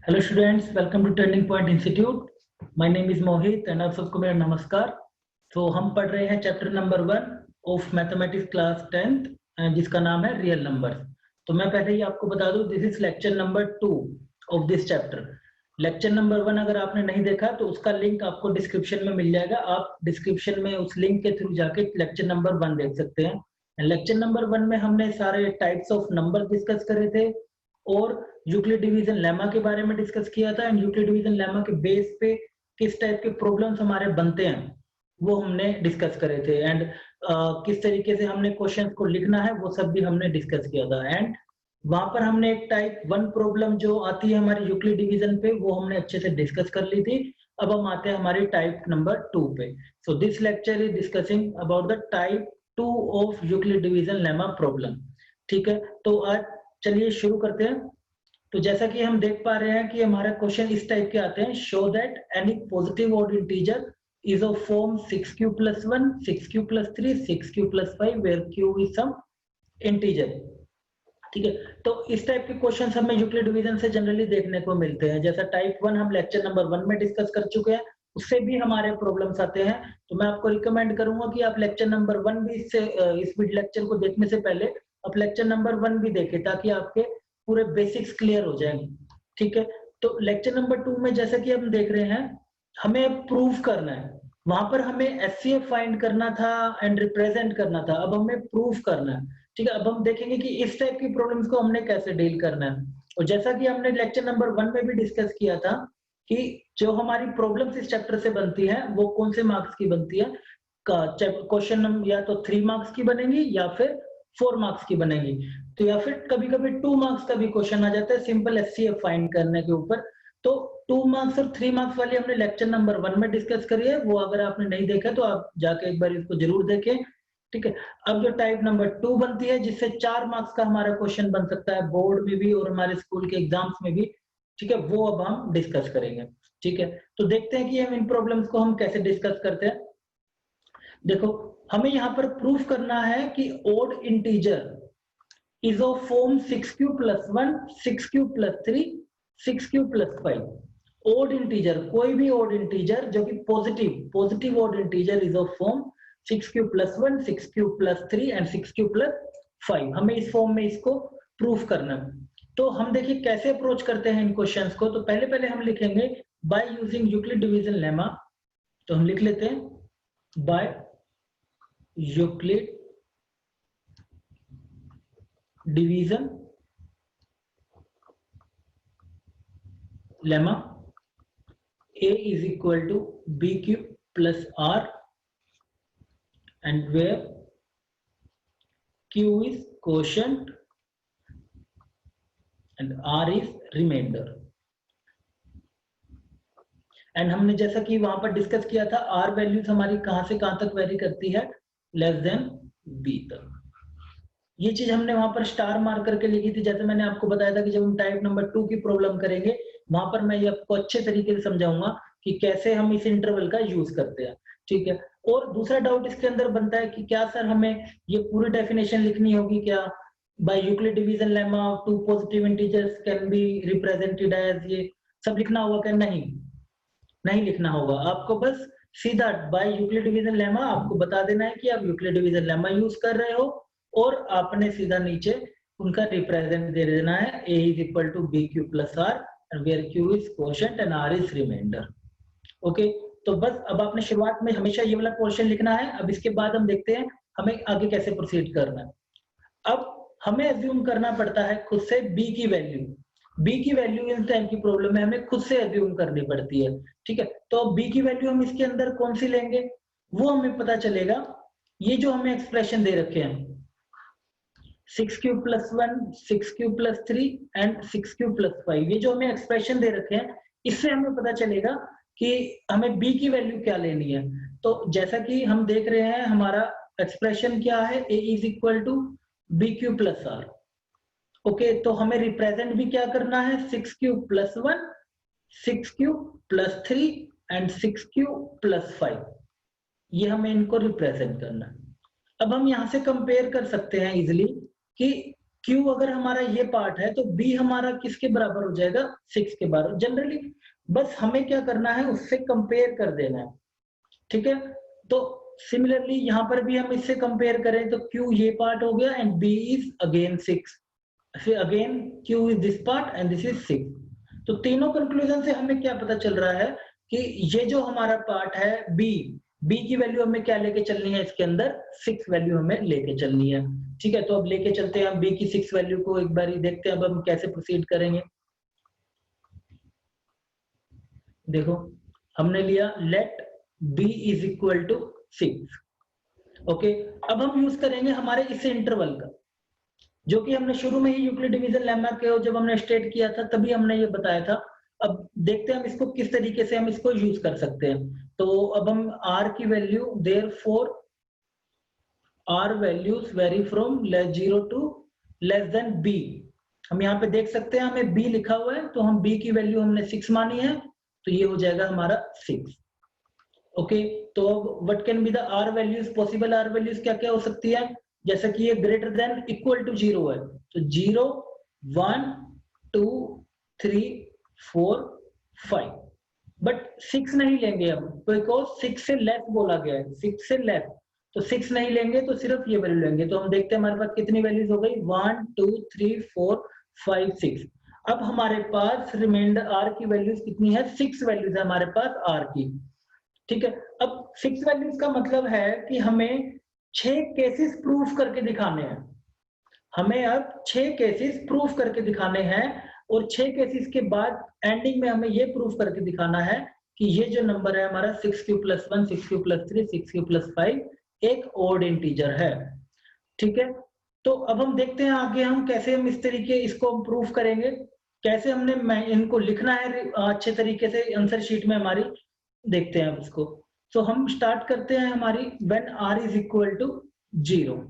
Hello students, welcome to Turning Point Institute. My name is Mohit and आप सबको मेरा नमस्कार। तो हम पढ़ रहे हैं chapter number 1 of mathematics class 10th जिसका नाम है रियल नंबर्स। तो मैं पहले ही आपको बता दूं, this is lecture number 2 of this chapter. Lecture number 1 अगर आपने नहीं देखा तो उसका लिंक आपको डिस्क्रिप्शन में मिल जाएगा। आप डिस्क्रिप्शन में उस लिंक के थ्रू जाके लेक्चर नंबर 1 देख सकते हैं। लेक्चर नंबर 1 में हमने सारे टाइप्स ऑफ नंबर डिस्कस करे थे और यूक्लिड डिवीजन लेमा के बारे में डिस्कस किया था। एंड यूक्लिड डिवीजन लेमा के बेस पे किस टाइप के प्रॉब्लम्स हमारे बनते हैं वो हमने डिस्कस करे थे। एंड किस तरीके से हमने क्वेश्चंस को लिखना है वो सब भी हमने डिस्कस किया था। एंड वहां पर हमने एक टाइप 1 प्रॉब्लम जो आती है हमारी यूक्लिड डिवीजन पे वो हमने अच्छे से डिस्कस कर ली थी। अब हम आते हैं हमारी टाइप नंबर 2 पे। So this lecture is discussing about the type 2 of Euclid division lemma problem. ठीक है, तो आज चलिए शुरू करते हैं। तो जैसा कि हम देख पा रहे हैं कि हमारा क्वेश्चन इस टाइप के आते हैं। Show that any positive odd integer is of form 6q plus 1, 6q plus 3, 6q plus 5 where q is some integer। ठीक है, तो इस टाइप के क्वेश्चन हमें यूक्लिड डिवीजन से जनरली देखने को मिलते हैं। जैसा टाइप 1 हम लेक्चर नंबर 1 में डिस्कस कर चुके हैं, उससे भी हमारे प्रॉब्लम्स आते हैं। तो मैं आपको रिकमेंड करूंगा कि आप लेक्चर नंबर 1 भी इस लेक्चर को देखने से पहले आप लेक्चर नंबर 1 भी देखें ताकि आपके पूरे बेसिक्स क्लियर हो जाएंगे। ठीक है, तो लेक्चर नंबर 2 में जैसा कि हम देख रहे हैं हमें प्रूव करना है। वहां पर हमें एचसीएफ फाइंड करना था एंड रिप्रेजेंट करना था, अब हमें प्रूव करना है। ठीक है, अब हम देखेंगे कि इस टाइप की प्रॉब्लम्स को हमने कैसे डील करना है। और जैसा कि हमने लेक्चर नंबर 1 में भी डिस्कस किया था कि जो हमारी प्रॉब्लम्स इस चैप्टर से बनती है वो कौन से मार्क्स की बनती है। क्वेश्चन या तो 3 मार्क्स की बनेगी या फिर 4 मार्क्स की बनेगी। तो या फिर कभी कभी 2 मार्क्स का भी क्वेश्चन आ जाता है सिंपल एचसीएफ फाइंड करने के ऊपर। तो 2 मार्क्स और 3 मार्क्स वाली हमने लेक्चर नंबर 1 में डिस्कस करी है, वो अगर आपने नहीं देखा तो आप जाके एक बार इसको जरूर देखें। ठीक है, अब जो टाइप नंबर 2 बनती है जिससे 4 मार्क्स का हमारा क्वेश्चन बन सकता है बोर्ड में भी और हमारे स्कूल के एग्जाम्स में भी। ठीक है, वो अब हम डिस्कस करेंगे। ठीक है, तो देखते हैं कि हम इन प्रॉब्लम्स को हम कैसे डिस्कस करते हैं। देखो, हमें यहाँ पर प्रूफ करना है कि odd integer is of form 6q plus 1, 6q plus 3, 6q plus 5। odd integer, कोई भी odd integer जो कि positive odd integer is of form 6q plus 1, 6q plus 3 and 6q plus 5। हमें इस फॉर्म में इसको प्रूफ करना है। तो हम देखिए कैसे अप्रोच करते हैं इन क्वेश्चंस को। तो पहले हम लिखेंगे by using Euclid division lemma. तो हम लिख लेते हैं by Euclid division lemma A is equal to B cube plus R and where Q is quotient and R is remainder। And हमने जैसा कि वहां पर डिस्कस किया था R वैल्यूज हमारी कहां से कहां तक वेरी करती है, लेस देन B तक। ये चीज हमने वहां पर स्टार मार्क करके लिखी थी। जैसे मैंने आपको बताया था कि जब हम टाइप नंबर 2 की प्रॉब्लम करेंगे वहां पर मैं ये आपको अच्छे तरीके से समझाऊंगा कि कैसे हम इस इंटरवल का यूज करते हैं। ठीक है, और दूसरा डाउट इसके अंदर बनता है कि क्या सर हमें ये पूरी डेफिनेशन लिखनी होगी क्या, by Euclid division lemma two positive integers can be represented as, ये सब लिखना होगा क्या? नहीं लिखना होगा। आपको बस सीधा बाय यूक्लिड डिवीजन लेमा आपको बता देना है कि आप यूक्लिड डिवीजन लेमा यूज कर रहे हो और आपने सीधा नीचे उनका रिप्रेजेंट दे देना है a is equal to bq plus r and where q is quotient and r is remainder। Okay, तो बस अब आपने शुरुआत में हमेशा ये वाला पोर्शन लिखना है। अब इसके बाद हम देखते हैं हमें आगे कैसे प्रोसीड करना है। अब हमें अज्यूम करना पड़ता है खुद से b की वैल्यू इस टाइप की प्रॉब्लम में हमें खुद से अज्यूम करनी पड़ती है। ठीक है, तो अब b की वैल्यू हम इसके अंदर कौन सी लेंगे वो हमें पता चलेगा। ये जो हमें एक्सप्रेशन दे रखे हैं 6q plus 1, 6q plus 3 and 6q plus 5, ये जो हमें एक्सप्रेशन दे रखे हैं इससे हमें पता चलेगा कि हमें b की वैल्यू क्या लेनी है। तो जैसा कि हम देख रहे हैं हमारा एक्सप्रेशन क्या है, a is equal to bq plus r। Okay, तो हमें रिप्रेजेंट भी क्या करना है 6q plus 1, 6q plus 3 and 6q plus 5, ये हमें इनको रिप्रेजेंट करना है। अब हम यहां से कंपेयर कर सकते हैं इजिली कि Q अगर हमारा ये पार्ट है तो B हमारा किसके बराबर हो जाएगा, 6 के बराबर। जनरली बस हमें क्या करना है, उससे कंपेयर कर देना है, ठीक है। तो सिमिलरली यहाँ पर भी हम इससे कंपेयर करें तो Q ये पार्ट हो गया एंड B इज अगेन 6, फिर again Q is this part and this is 6। तो तीनों कंक्लूजन से हमें क्या पता चल रहा है कि ये जो हमारा पार्ट है B की वैल्यू हमें क्या लेके चलनी है, इसके अंदर 6 वैल्यू हमें लेके चलनी है, ठीक है। तो अब लेके चलते हैं हम B की 6 वैल्यू को, एक बार देखते हैं अब हम कैसे प्रोसीड करेंगे। देखो हमने लिया let B is equal to 6, okay. अब हम यूज करेंगे हमारे इस इंटरवल का, जो कि हमने शुरू में ही यूक्लिड डिवीजन लेमा के जब हमने स्टेट किया था तभी हमने ये बताया था। अब देखते हैं हम इसको किस तरीके से हम इसको यूज कर सकते हैं। तो अब हम R की value, therefore R values vary from 0 to less than B। हम यहाँ पे देख सकते हैं हमें B लिखा हुआ है, तो हम B की वैल्यू हमने 6 मानी है, तो ये हो जाएगा हमारा 6, ओके। तो अब what can be the R values, possible R values क्या क्या हो सकती है, जैसा कि ये ग्रेटर देन इक्वल टू 0 है, तो 0 1 2 3 4 5, बट 6 नहीं लेंगे हम, बिकॉज 6 से लेस बोला गया है, 6 से लेस, तो 6 नहीं लेंगे, तो सिर्फ ये वैल्यू लेंगे। तो हम देखते हैं हमारे पास कितनी वैल्यूज हो गई, 1 2 3 4 5 6। अब हमारे पास रिमाइंडर R की वैल्यूज कितनी है, 6 वैल्यूज है हमारे पास R की, ठीक है। अब 6 वैल्यूज का मतलब है कि हमें 6 केसेस प्रूफ करके दिखाने हैं, हमें अब 6 केसेस प्रूफ करके दिखाने हैं, और 6 केसेस के बाद एंडिंग में हमें ये प्रूफ करके दिखाना है कि ये जो नंबर है हमारा 6q + 1 6q + 3 6q + 5 एक ऑड इंटीजर है, ठीक है। तो अब हम देखते हैं आगे हम कैसे हम इस तरीके इसको प्रूफ करेंगे, कैसे हमने इनको लिखना है अच्छे तरीके से आंसर शीट में हमारी, देखते हैं अब इसको। तो हम स्टार्ट करते हैं हमारी when R is equal to 0,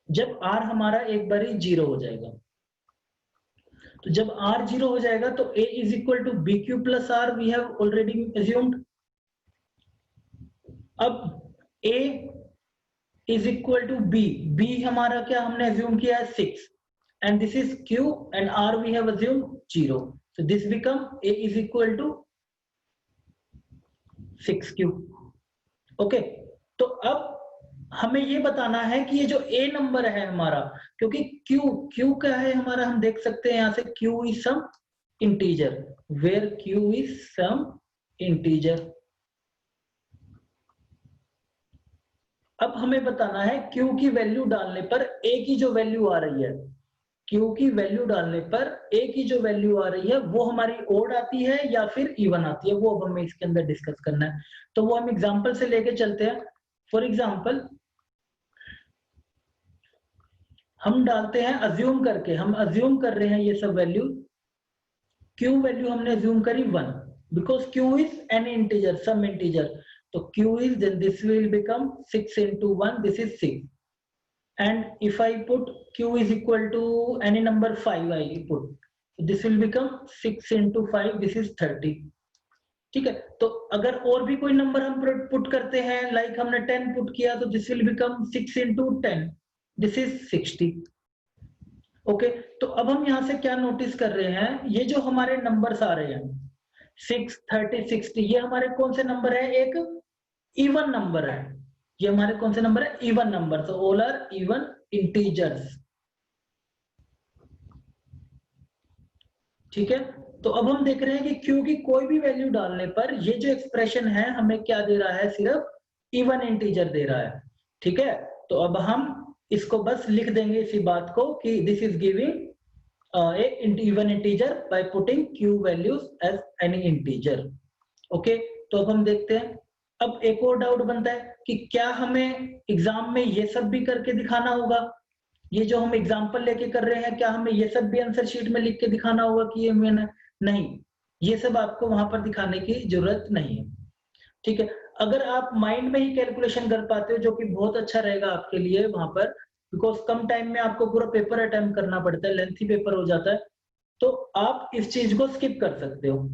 जब R हमारा एक बारी 0 हो जाएगा, तो जब R 0 हो जाएगा तो A is equal to BQ + R we have already assumed. अब A is equal to B हमारा क्या हमने एज्यूम किया है 6, and this is Q and R we have assumed 0, so this become A is equal to 6Q, okay. तो अब हमें ये बताना है कि ये जो A नंबर है हमारा, क्योंकि Q क्या है हमारा, हम देख सकते हैं यहाँ से Q is some integer, where Q is some integer। अब हमें बताना है Q की वैल्यू डालने पर A की जो वैल्यू आ रही है, Q की वैल्यू डालने पर A की जो वैल्यू आ रही है वो हमारी ओड आती है या फिर इवन आती है, वो अब हमें इसके अंदर डिस्कस करना है। तो वो हम एग्जांपल से लेके चलते हैं। फॉर एग्जांपल हम डालते हैं अज्यूम करके, हम अज्यूम कर रहे हैं ये सब वैल्यू। Q वैल्यू हमने अज्यूम करी 1, because Q is any integer, some integer, तो Q is, then this will become 6 × 1, this is 6, and if I put Q is equal to any number 5 I put, this will become 6 × 5, this is 30, ठीक है। तो अगर और भी कोई number हम put करते हैं, लाइक हमने 10 पुट किया, तो this will become 6 × 10, this is 60, okay. तो अब हम यहाँ से क्या नोटिस कर रहे हैं, ये जो हमारे नंबर्स आ रहे हैं 6 30 60, ये हमारे कौन से नंबर है, एक इवन नंबर है, ये हमारे कौन से नंबर है, इवन नंबर, तो ऑल आर इवन इंटीजर्स, ठीक है। तो अब हम देख रहे हैं कि Q की कोई भी वैल्यू डालने पर ये जो एक्सप्रेशन है हमें क्या दे रहा है, सिर्फ इवन इंटीजर दे रहा है, ठीक है। तो अब हम इसको बस लिख देंगे इसी बात को कि this is giving a even integer by putting Q values as any integer, okay. तो अब हम देखते हैं, अब एक और डाउट बनता है कि क्या हमें एग्जाम में ये सब भी करके दिखाना होगा, ये जो हम एग्जाम्पल लेके कर रहे हैं क्या हमें ये सब भी आंसर शीट में लिख के दिखाना होगा कि ये मैंने, नहीं, ये सब आपको वहां पर दिखाने की जरूरत नहीं है, ठीक है। अगर आप माइंड में ही कैलकुलेशन कर पाते हो, जो कि बहुत अच्छा रहेगा आपके लिए वहां पर, बिकॉज कम टाइम में आपको पूरा पेपर अटेम्प्ट करना पड़ता है, लेंथी पेपर हो जाता है, तो आप इस चीज को स्किप कर सकते हो,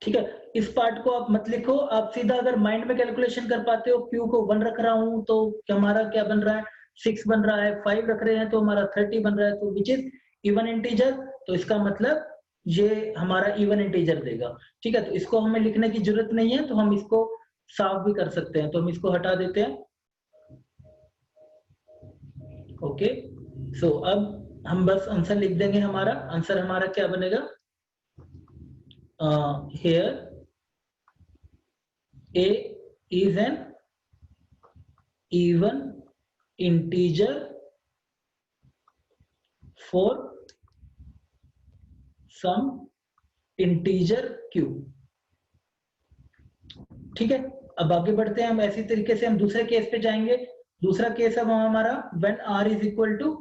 ठीक है। इस पार्ट को आप मत लिखो, आप सीधा अगर माइंड में कैलकुलेशन कर पाते हो, Q को 1 रख रहा हूं तो हमारा क्या बन रहा है 6 बन रहा है, 5 रख रहे हैं तो हमारा 30 बन रहा है, तो विच इज इवन इंटीजर। तो इसका मतलब ये हमारा इवन इंटीजर देगा। ठीक है, तो इसको हमें लिखने की जरूरत नहीं है, तो हम इसको साफ भी कर सकते हैं, तो हम इसको हटा देते हैं। ओके, सो अब हम बस आंसर लिख देंगे। हमारा आंसर हमारा क्या बनेगा, here a is an even integer for some integer q। ठीक है, अब आगे बढ़ते हैं हम। ऐसी तरीके से हम दूसरे केस पे जाएंगे। दूसरा केस अब हमारा when r is equal to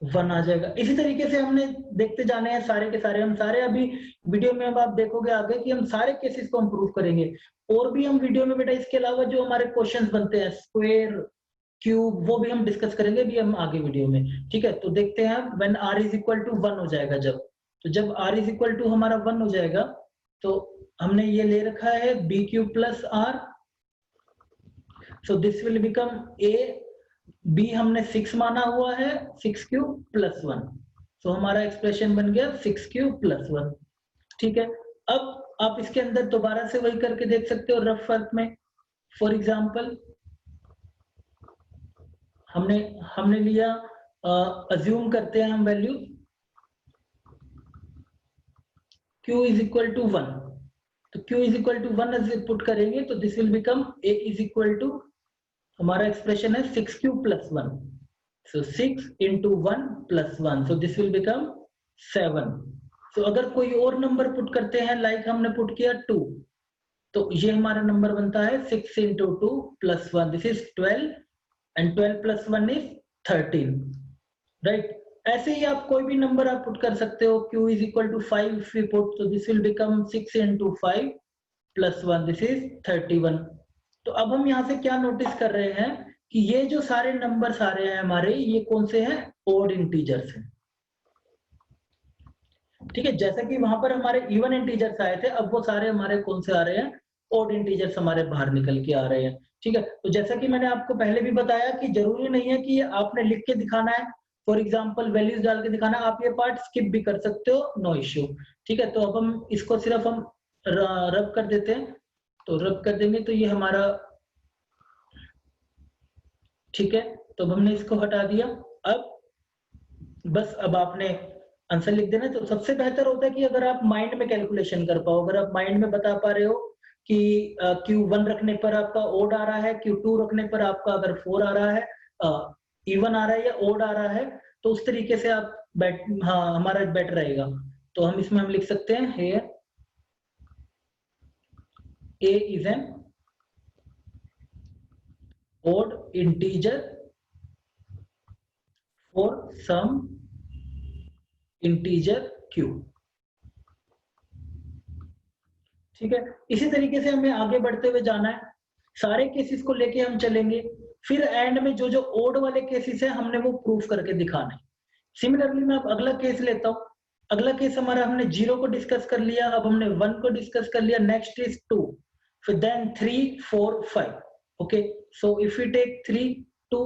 1 आ जाएगा। इसी तरीके से हमने देखते जाने हैं सारे के सारे। हम सारे अभी वीडियो में अब आप देखोगे आगे कि हम सारे केसेस को हम प्रूव करेंगे। और भी हम वीडियो में बेटा इसके अलावा जो हमारे क्वेश्चंस बनते हैं स्क्वायर क्यूब, वो भी हम डिस्कस करेंगे भी हम आगे वीडियो में। ठीक है, तो देखते हैं when r is equal to 1 हो जाएगा जब, तो जब r इज इक्वल टू हमारा 1 हो जाएगा तो हमने ये ले रखा है b cube plus r, so this will become a, b हमने 6 माना हुआ है, 6 क्यूब प्लस 1, सो हमारा एक्सप्रेशन बन गया 6 क्यूब प्लस 1। ठीक है, अब आप इसके अंदर दोबारा से वही करके देख सकते हो रफ वर्क में। फॉर एग्जाम्पल हमने लिया, अज्यूम करते हैं हम value q is equal to 1, तो q is equal to 1 put करेंगे तो this will become a is equal to, हमारा एक्सप्रेशन है 6 cube plus 1, so 6 into 1 plus 1, so this will become 7। तो अगर कोई और नंबर पुट करते हैं, लाइक हमने पुट किया 2, तो ये हमारा नंबर बनता है 6 into 2 plus 1, this is 12, and 12 plus 1 is 13, right. ऐसे ही आप कोई भी नंबर आप पुट कर सकते हो। q is equal to 5 if we put, तो this will become 6 into 5 plus 1, this is 31। तो अब हम यहाँ से क्या नोटिस कर रहे हैं कि ये जो सारे नंबर्स आ रहे हैं हमारे, ये कौन से हैं, ओड इंटीजर्स हैं। ठीक है, जैसा कि वहां पर हमारे इवन इंटीजर्स आए थे, अब वो सारे हमारे कौन से आ रहे हैं, ओड इंटीजर्स हमारे बाहर निकल के आ रहे हैं। ठीक है, तो जैसा कि मैंने आपको पहले भी बताया कि जरूरी नहीं है कि आपने लिख के दिखाना है, फॉर एग्जाम्पल वैल्यूज डाल के दिखाना, आप ये पार्ट स्किप भी कर सकते हो, नो इश्यू। ठीक है, तो अब हम इसको सिर्फ हम रब कर देते हैं, तो रब कर देंगे तो ये हमारा, ठीक है, तो अब हमने इसको हटा दिया। अब बस अब आपने आंसर लिख देना। तो सबसे बेहतर होता है कि अगर आप माइंड में कैलकुलेशन कर पाओ, अगर आप माइंड में बता पा रहे हो कि Q1 रखने पर आपका ओड आ रहा है, Q2 रखने पर आपका अगर 4 आ रहा है, इवन आ रहा है या ओड आ रहा है, तो उस तरीके से आप हाँ हमारा बेटर रहेगा। तो हम इसमें हम लिख सकते हैं here a is an odd integer for some integer q। ठीक है, इसी तरीके से हमें आगे बढ़ते हुए जाना है, सारे केसेस को लेके हम चलेंगे, फिर एंड में जो जो ओड वाले केसेस है हमने वो प्रूफ करके दिखाना है। सिमिलरली मैं अब अगला केस लेता हूं। अगला केस हमारा, हमने 0 को डिस्कस कर लिया, अब हमने 1 को डिस्कस कर लिया, नेक्स्ट इज 2, फिर then 3 4 5। Okay, so if you take 3 2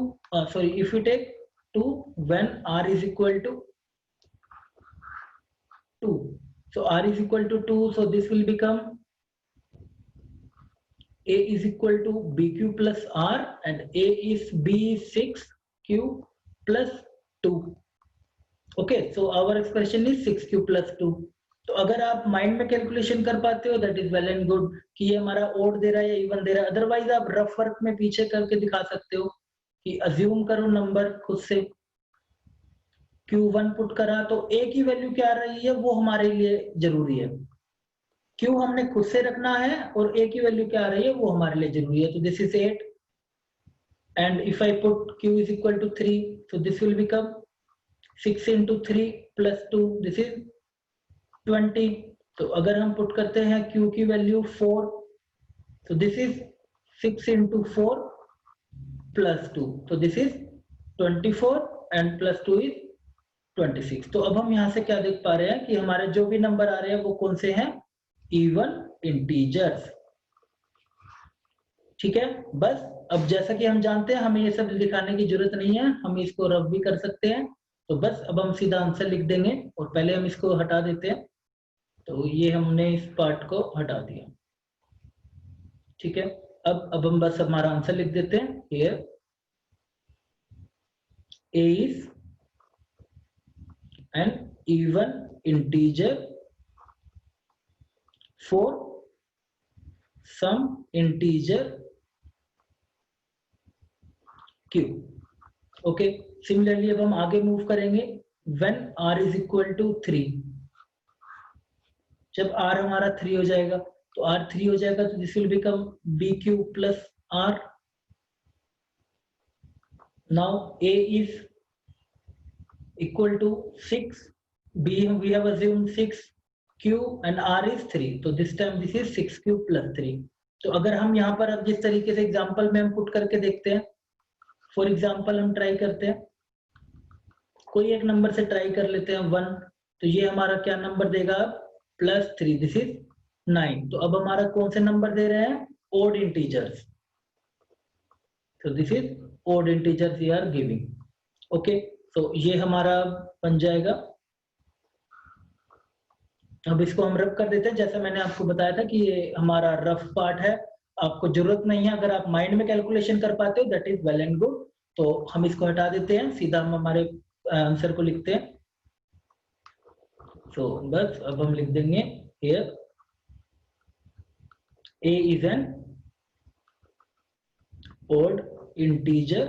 sorry if you take 2 when r is equal to 2, so r is equal to 2, so this will become a is equal to bq plus r, and a is b is 6q plus 2। okay, so our expression is 6q plus 2। तो अगर आप mind में calculation कर पाते हो that is well and good कि ये हमारा ओड दे रहा है या इवन दे रहा है। अदरवाइज आप रफ वर्क में पीछे करके दिखा सकते हो कि अज्यूम करो नंबर खुद से, Q1 पुट करा तो a की वैल्यू क्या आ रही है वो हमारे लिए जरूरी है। Q हमने खुद से रखना है और a की वैल्यू क्या आ रही है वो हमारे लिए जरूरी है। तो this is 8, and if I put Q is equal to 3, so this will become 6 into 3 plus 2, this is 20। तो अगर हम पुट करते हैं Q की value 4, so this is 6 into 4 plus 2, so this is 24, and plus 2 is 26। तो अब हम यहाँ से क्या देख पा रहे हैं कि हमारे जो भी नंबर आ रहे हैं वो कौन से हैं, इवन इंटीजर्स। ठीक है, बस अब जैसा कि हम जानते हैं हमें ये सब दिखाने की जरूरत नहीं है, हम इसको रब भी कर सकते हैं। तो बस अब हम सीधा आंसर लिख देंगे और पहले हम इसको हटा देते हैं। तो ये हमने इस पार्ट को हटा दिया, ठीक है। अब हम बस हमारा आंसर लिख देते हैं। Here a is an even integer for some integer q। Okay, similarly अब हम आगे मूव करेंगे। when r is equal to 3, जब r हमारा 3 हो जाएगा तो r 3 हो जाएगा तो this will become bq plus r। now a is equal to 6, b we have assumed 6, q and r is 3, तो this time this is 6q plus 3। तो अगर हम यहाँ पर अब जिस तरीके से एग्जांपल में हम पुट करके देखते हैं, फॉर एग्जांपल हम ट्राई करते हैं, कोई एक नंबर से ट्राई कर लेते हैं 1, तो ये हमारा क्या नंबर देगा +3, दिस इज 9। तो अब हमारा कौन से नंबर दे रहे हैं, ओड इंटीजर्स, तो this is odd integers we are giving. Okay, तो ये हमारा बन जाएगा। अब इसको हम रफ कर देते हैं। जैसा मैंने आपको बताया था कि ये हमारा रफ पार्ट है, आपको जरूरत नहीं है, अगर आप माइंड में कैलकुलेशन कर पाते हो that is well and good. तो हम इसको हटा देते हैं, सीधा हम हमारे आंसर को लिखते हैं। तो बस अब हम लिख देंगे here a is an odd integer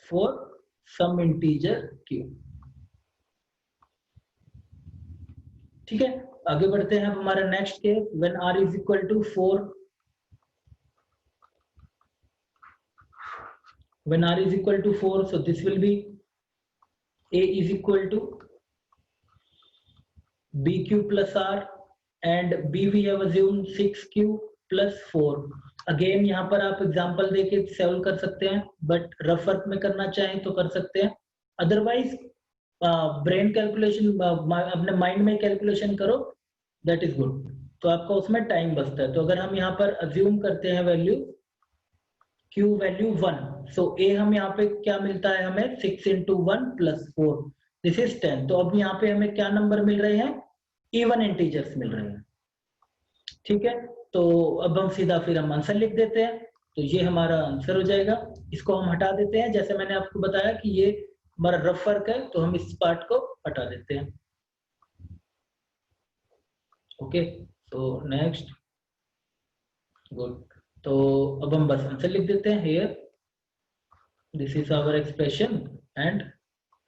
for some integer q। ठीक है, आगे बढ़ते हैं। अब हमारा next case, when r is equal to 4, when r is equal to 4, so this will be a is equal to bq plus r and b we have assumed 6q plus 4। Again यहाँ पर आप example देके solve कर सकते हैं, but rough work में करना चाहें तो कर सकते हैं, अदरवाइज ब्रेन कैलकुलेशन अपने माइंड में कैलकुलेशन करो, दैट इज गुड। तो आपका उसमें टाइम बचता है। तो अगर हम यहाँ पर अज्यूम करते हैं value q value 1, so a हम यहाँ पे क्या मिलता है हमें 6 into 1 plus 4, दिस इज 10। तो अब यहाँ पे हमें क्या नंबर मिल रहे हैं, इवन इंटीजर्स मिल रहे हैं। ठीक है, तो अब हम सीधा फिर हम आंसर लिख देते हैं। तो ये हमारा आंसर हो जाएगा। इसको हम हटा देते हैं, जैसे मैंने आपको बताया कि ये हमारा रफ वर्क है, तो हम इस पार्ट को हटा देते हैं। ओके, तो नेक्स्ट, गुड। तो अब हम बस आंसर लिख देते हैं। Here this is our expression and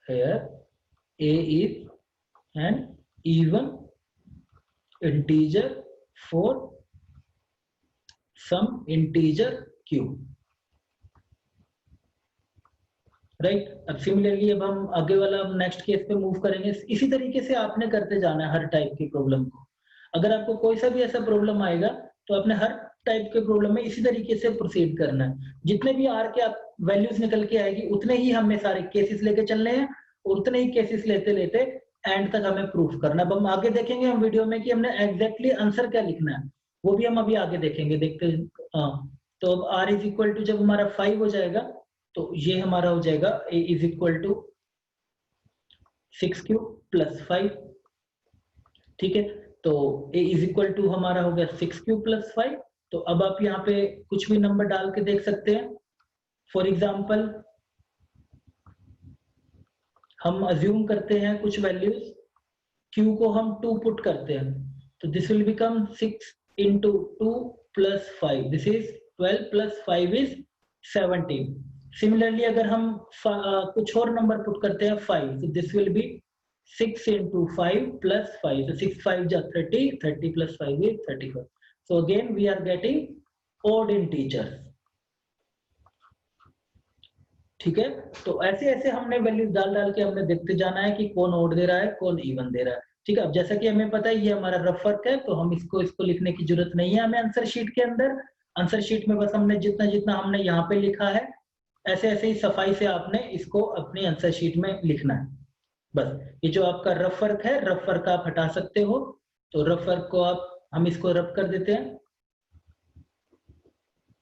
here a is an even integer for some integer q। Right, अब सिमिलरली अब हम आगे वाला नेक्स्ट केस पे मूव करेंगे। इसी तरीके से आपने करते जाना है हर टाइप की प्रॉब्लम को। अगर आपको कोई सा भी ऐसा प्रॉब्लम आएगा तो आपने हर टाइप के प्रॉब्लम में इसी तरीके से प्रोसीड करना है। जितने भी आर के आप वैल्यूज निकल के आएगी उतने ही हमें सारे केसेस लेके चलने हैं, उतने ही केसेस लेते लेते एंड तक हमें प्रूफ करना। अब हम आगे देखेंगे हम वीडियो में कि हमने एग्जैक्टली आंसर क्या लिखना है, वो भी हम अभी आगे देखेंगे। देखते हैं। तो अब r इज इक्वल टू जब हमारा 5 हो जाएगा तो ये हमारा हो जाएगा a is equal to 6q plus 5। ठीक है, तो a इज इक्वल टू हमारा हो गया 6q प्लस 5। तो अब आप यहाँ पे कुछ भी नंबर डाल के देख सकते हैं। फॉर एग्जाम्पल हम अज्यूम करते हैं कुछ वैल्यूज, q को हम 2 पुट करते हैं, तो this will become 6 into 2 plus 5, this is 12 plus 5 is 17। Similarly अगर हम कुछ और नंबर पुट करते हैं 5, so this will be 6 into 5 plus 5, so 6 5 जा 30, 30 plus 5 is 35। so again we are getting odd integers। ठीक है, तो ऐसे ऐसे हमने वैल्यूज डाल डाल के हमने देखते जाना है कि कौन ओड दे रहा है कौन इवन दे रहा है। ठीक है, अब जैसा कि हमें पता है ये हमारा रफ वर्क है, तो हम इसको लिखने की जरूरत नहीं है हमें आंसर शीट के अंदर। आंसर शीट में बस हमने जितना जितना हमने यहाँ पे लिखा है ऐसे ऐसे ही सफाई से आपने इसको अपनी आंसर शीट में लिखना है। बस ये जो आपका रफ वर्क है, रफ वर्क आप हटा सकते हो। तो रफ वर्क को हम इसको रफ कर देते हैं।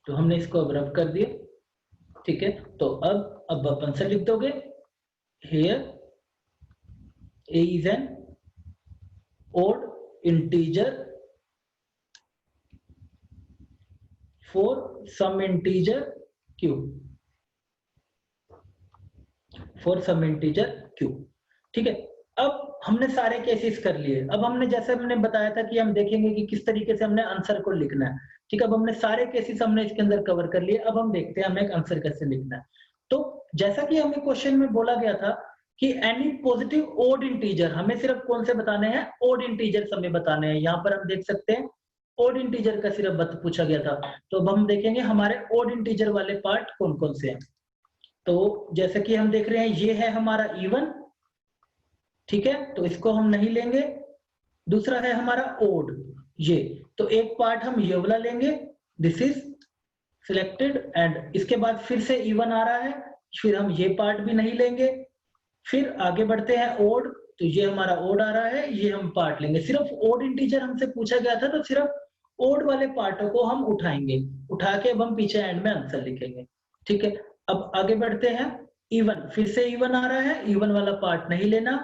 तो हमने इसको अब रब कर दिया, ठीक है। तो अब आप आंसर लिख दोगे, here a is an odd integer for some integer q, for some integer q, ठीक है। अब हमने सारे केसेस कर लिए। अब हमने जैसे हमने बताया था कि हम देखेंगे कि किस तरीके से हमने आंसर को लिखना है, ठीक है। अब हमने सारे केसेस हमने इसके अंदर कवर कर लिए। अब हम देखते हैं हमें एक आंसर कैसे लिखना है। तो जैसा कि हमें क्वेश्चन में बोला गया था कि एनी पॉजिटिव ओड इंटीजर, हमें सिर्फ कौन से बताने हैं, ओड इंटीजर हमें बताने हैं। यहाँ पर हम देख सकते हैं ओड इंटीजर का सिर्फ पूछा गया था। तो अब हम देखेंगे हमारे ओड इंटीजर वाले पार्ट कौन कौन से हैं। तो जैसे कि हम देख रहे हैं ये है हमारा इवन, ठीक है, तो इसको हम नहीं लेंगे। दूसरा है हमारा ओड, ये तो एक पार्ट हम ये वाला लेंगे, दिस इज सिलेक्टेड। एंड इसके बाद फिर से इवन आ रहा है, फिर हम ये पार्ट भी नहीं लेंगे। फिर आगे बढ़ते हैं ओड, तो ये हमारा ओड आ रहा है, ये हम पार्ट लेंगे। सिर्फ ओड इंटीजर हमसे पूछा गया था, तो सिर्फ ओड वाले पार्टों को हम उठाएंगे, उठा के अब हम पीछे एंड में आंसर लिखेंगे, ठीक है। अब आगे बढ़ते हैं इवन, फिर से इवन आ रहा है, इवन वाला पार्ट नहीं लेना।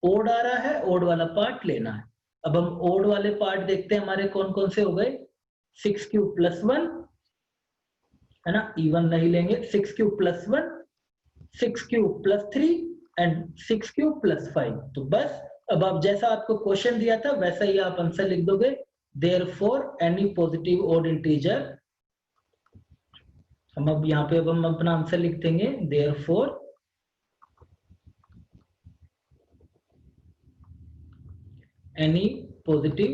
ओड आ रहा है, ओड वाला पार्ट लेना है। अब हम ओड वाले पार्ट देखते हैं हमारे कौन कौन से हो गए। 6q+1 है ना, इवन नहीं लेंगे। 6q+1, 6q+3 and 6q+5। तो बस अब आप जैसा आपको क्वेश्चन दिया था वैसा ही आप आंसर लिख दोगे। Therefore any positive odd integer, हम अब यहाँ पे अब हम अपना आंसर लिख देंगे, therefore any positive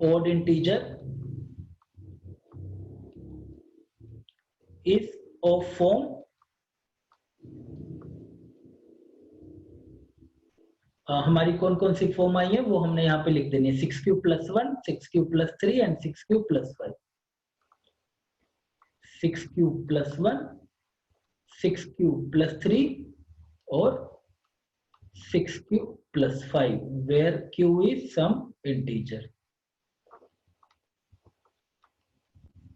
odd integer is of form हमारी कौन कौन सी फॉर्म आई है वो हमने यहाँ पे लिख देनी है। 6q+1, 6q+3 and 6q+5। 6q+1, 6q+3 और 6q+5 where q is some integer,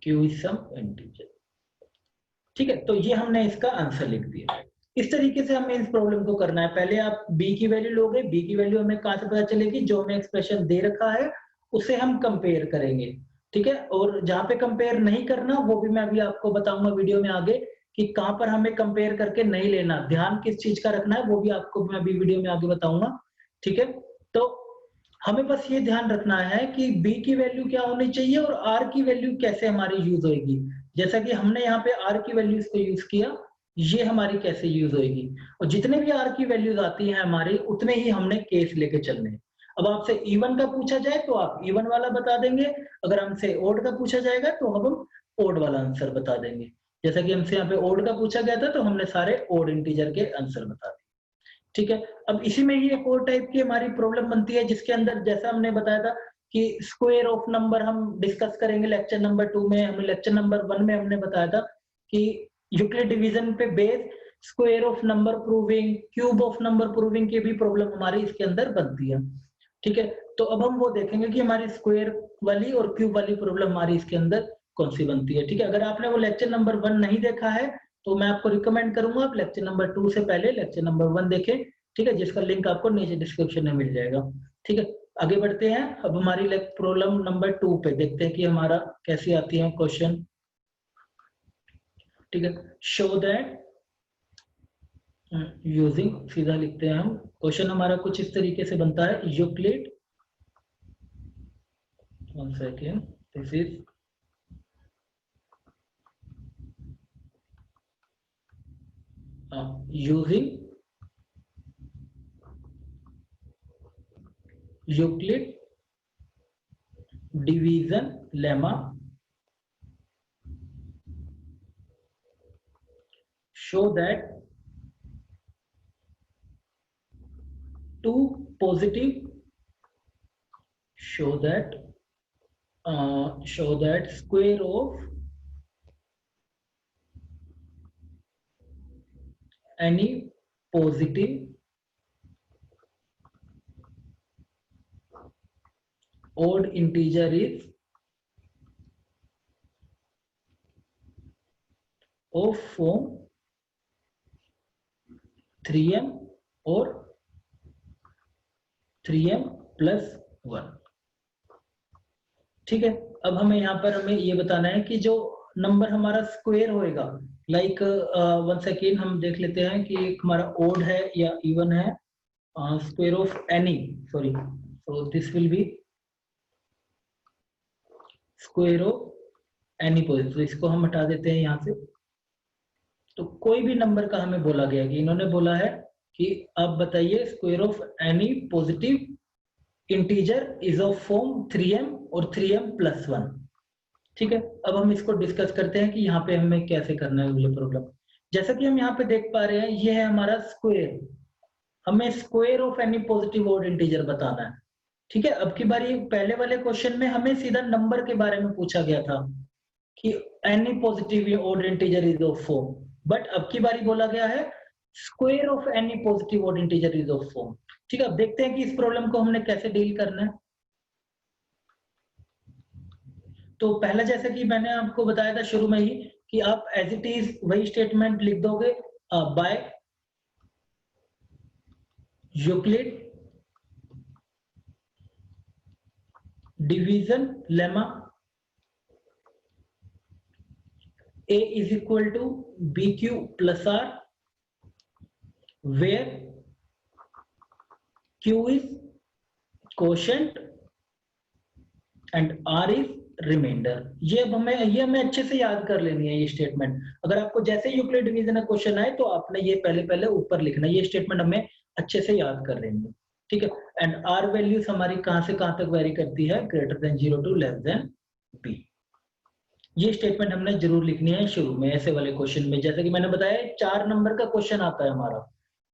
q is some integer, ठीक है। तो ये हमने इसका आंसर लिख दिया। इस तरीके से हमें इस प्रॉब्लम को करना है। पहले आप b की वैल्यू लोगे, b की वैल्यू हमें कहां से पता चलेगी, जो हमें एक्सप्रेशन दे रखा है उसे हम कंपेयर करेंगे, ठीक है। और जहां पे कंपेयर नहीं करना वो भी मैं अभी आपको बताऊंगा वीडियो में आगे कि कहां पर हमें कंपेयर करके नहीं लेना, ध्यान किस चीज का रखना है वो भी आपको मैं अभी वीडियो में आगे बताऊंगा, ठीक है। तो हमें बस ये ध्यान रखना है कि b की वैल्यू क्या होनी चाहिए और r की वैल्यू कैसे हमारी यूज होगी। जैसा कि हमने यहाँ पे r की वैल्यूज को यूज किया, ये हमारी कैसे यूज होगी। और जितने भी r की वैल्यूज आती हैं हमारी, उतने ही हमने केस लेके चलने हैं। अब आपसे इवन का पूछा जाए तो आप इवन वाला बता देंगे, अगर हमसे ओड का पूछा जाएगा तो हम ओड वाला आंसर बता देंगे। जैसा कि हमसे यहाँ पे ओड का पूछा गया था तो हमने सारे ओड इंटीजर के आंसर बता दिए, ठीक है। अब इसी में ही एक और टाइप की हमारी प्रॉब्लम बनती है जिसके अंदर जैसा हमने बताया था कि स्क्वायर ऑफ नंबर हम डिस्कस करेंगे लेक्चर नंबर 2 में। हमें लेक्चर नंबर 1 में हमने बताया था कि यूक्लिड डिवीजन पे base square of number proving, cube of number proving की भी प्रॉब्लम हमारी इसके अंदर बनती है, ठीक है। तो अब हम वो देखेंगे कि हमारी स्क्वायर वाली और क्यूब वाली प्रॉब्लम हमारी इसके अंदर कौन सी बनती है, ठीक है। अगर आपने वो लेक्चर नंबर 1 नहीं देखा है तो मैं आपको रिकमेंड करूंगा आप लेक्चर नंबर 2 से पहले लेक्चर नंबर 1 देखें, ठीक है, जिसका लिंक आपको नीचे डिस्क्रिप्शन में मिल जाएगा, ठीक है। आगे बढ़ते हैं। अब हमारी प्रॉब्लम नंबर 2 पे देखते हैं कि हमारा कैसी आती है क्वेश्चन, ठीक है। शो दैट यूजिंग, सीधा लिखते हैं हम। क्वेश्चन हमारा कुछ इस तरीके से बनता है, Euclid, one second, this is using Euclid division lemma show that two positive show that square of any positive odd integer is of form 3m और 3m plus 1। ठीक है, अब हमें यहाँ पर हमें ये बताना है कि जो नंबर हमारा स्क्वायर होएगा, लाइक वन सेकेंड हम देख लेते हैं कि एक हमारा ओड है या इवन है। Square of any, sorry, so this will B square of any positive, तो इसको हम हटा देते हैं यहाँ से। तो कोई भी नंबर का हमें बोला गया कि इन्होंने बोला है कि आप बताइए square of any positive integer is of form 3m और 3m plus 1। ठीक है, अब हम इसको डिस्कस करते हैं कि यहाँ पे हमें कैसे करना है ये प्रॉब्लम। जैसा कि हम यहाँ पे देख पा रहे हैं, ये है हमारा स्क्वायर, हमें square of any positive odd integer बताना है। ठीक है, अब की बारी पहले वाले क्वेश्चन में हमें सीधा नंबर के बारे में पूछा गया था कि any positive odd integer is of form, but अब की बारी बोला गया है square of any positive odd integer is of form. ठीक है, अब देखते हैं कि इस प्रॉब्लम को हमने कैसे डील करना है। तो पहला, जैसे कि मैंने आपको बताया था शुरू में ही, कि आप एज इट इज वही स्टेटमेंट लिख दोगे by Euclid division lemma A is equal to BQ plus R, where Q is quotient and R is remainder। ये हमें अच्छे से याद कर लेनी है ये स्टेटमेंट। अगर आपको जैसे यूक्लिड डिवीजन का क्वेश्चन आए तो आपने ये पहले ऊपर लिखना है, ये स्टेटमेंट हमें अच्छे से याद कर लेनी है। ठीक है, एंड R वैल्यूज हमारी कहां से कहां तक वेरी करती है, greater than 0 to less than B। ये स्टेटमेंट हमने जरूर लिखनी है शुरू में ऐसे वाले क्वेश्चन में। जैसे कि मैंने बताया 4 नंबर का क्वेश्चन आता है हमारा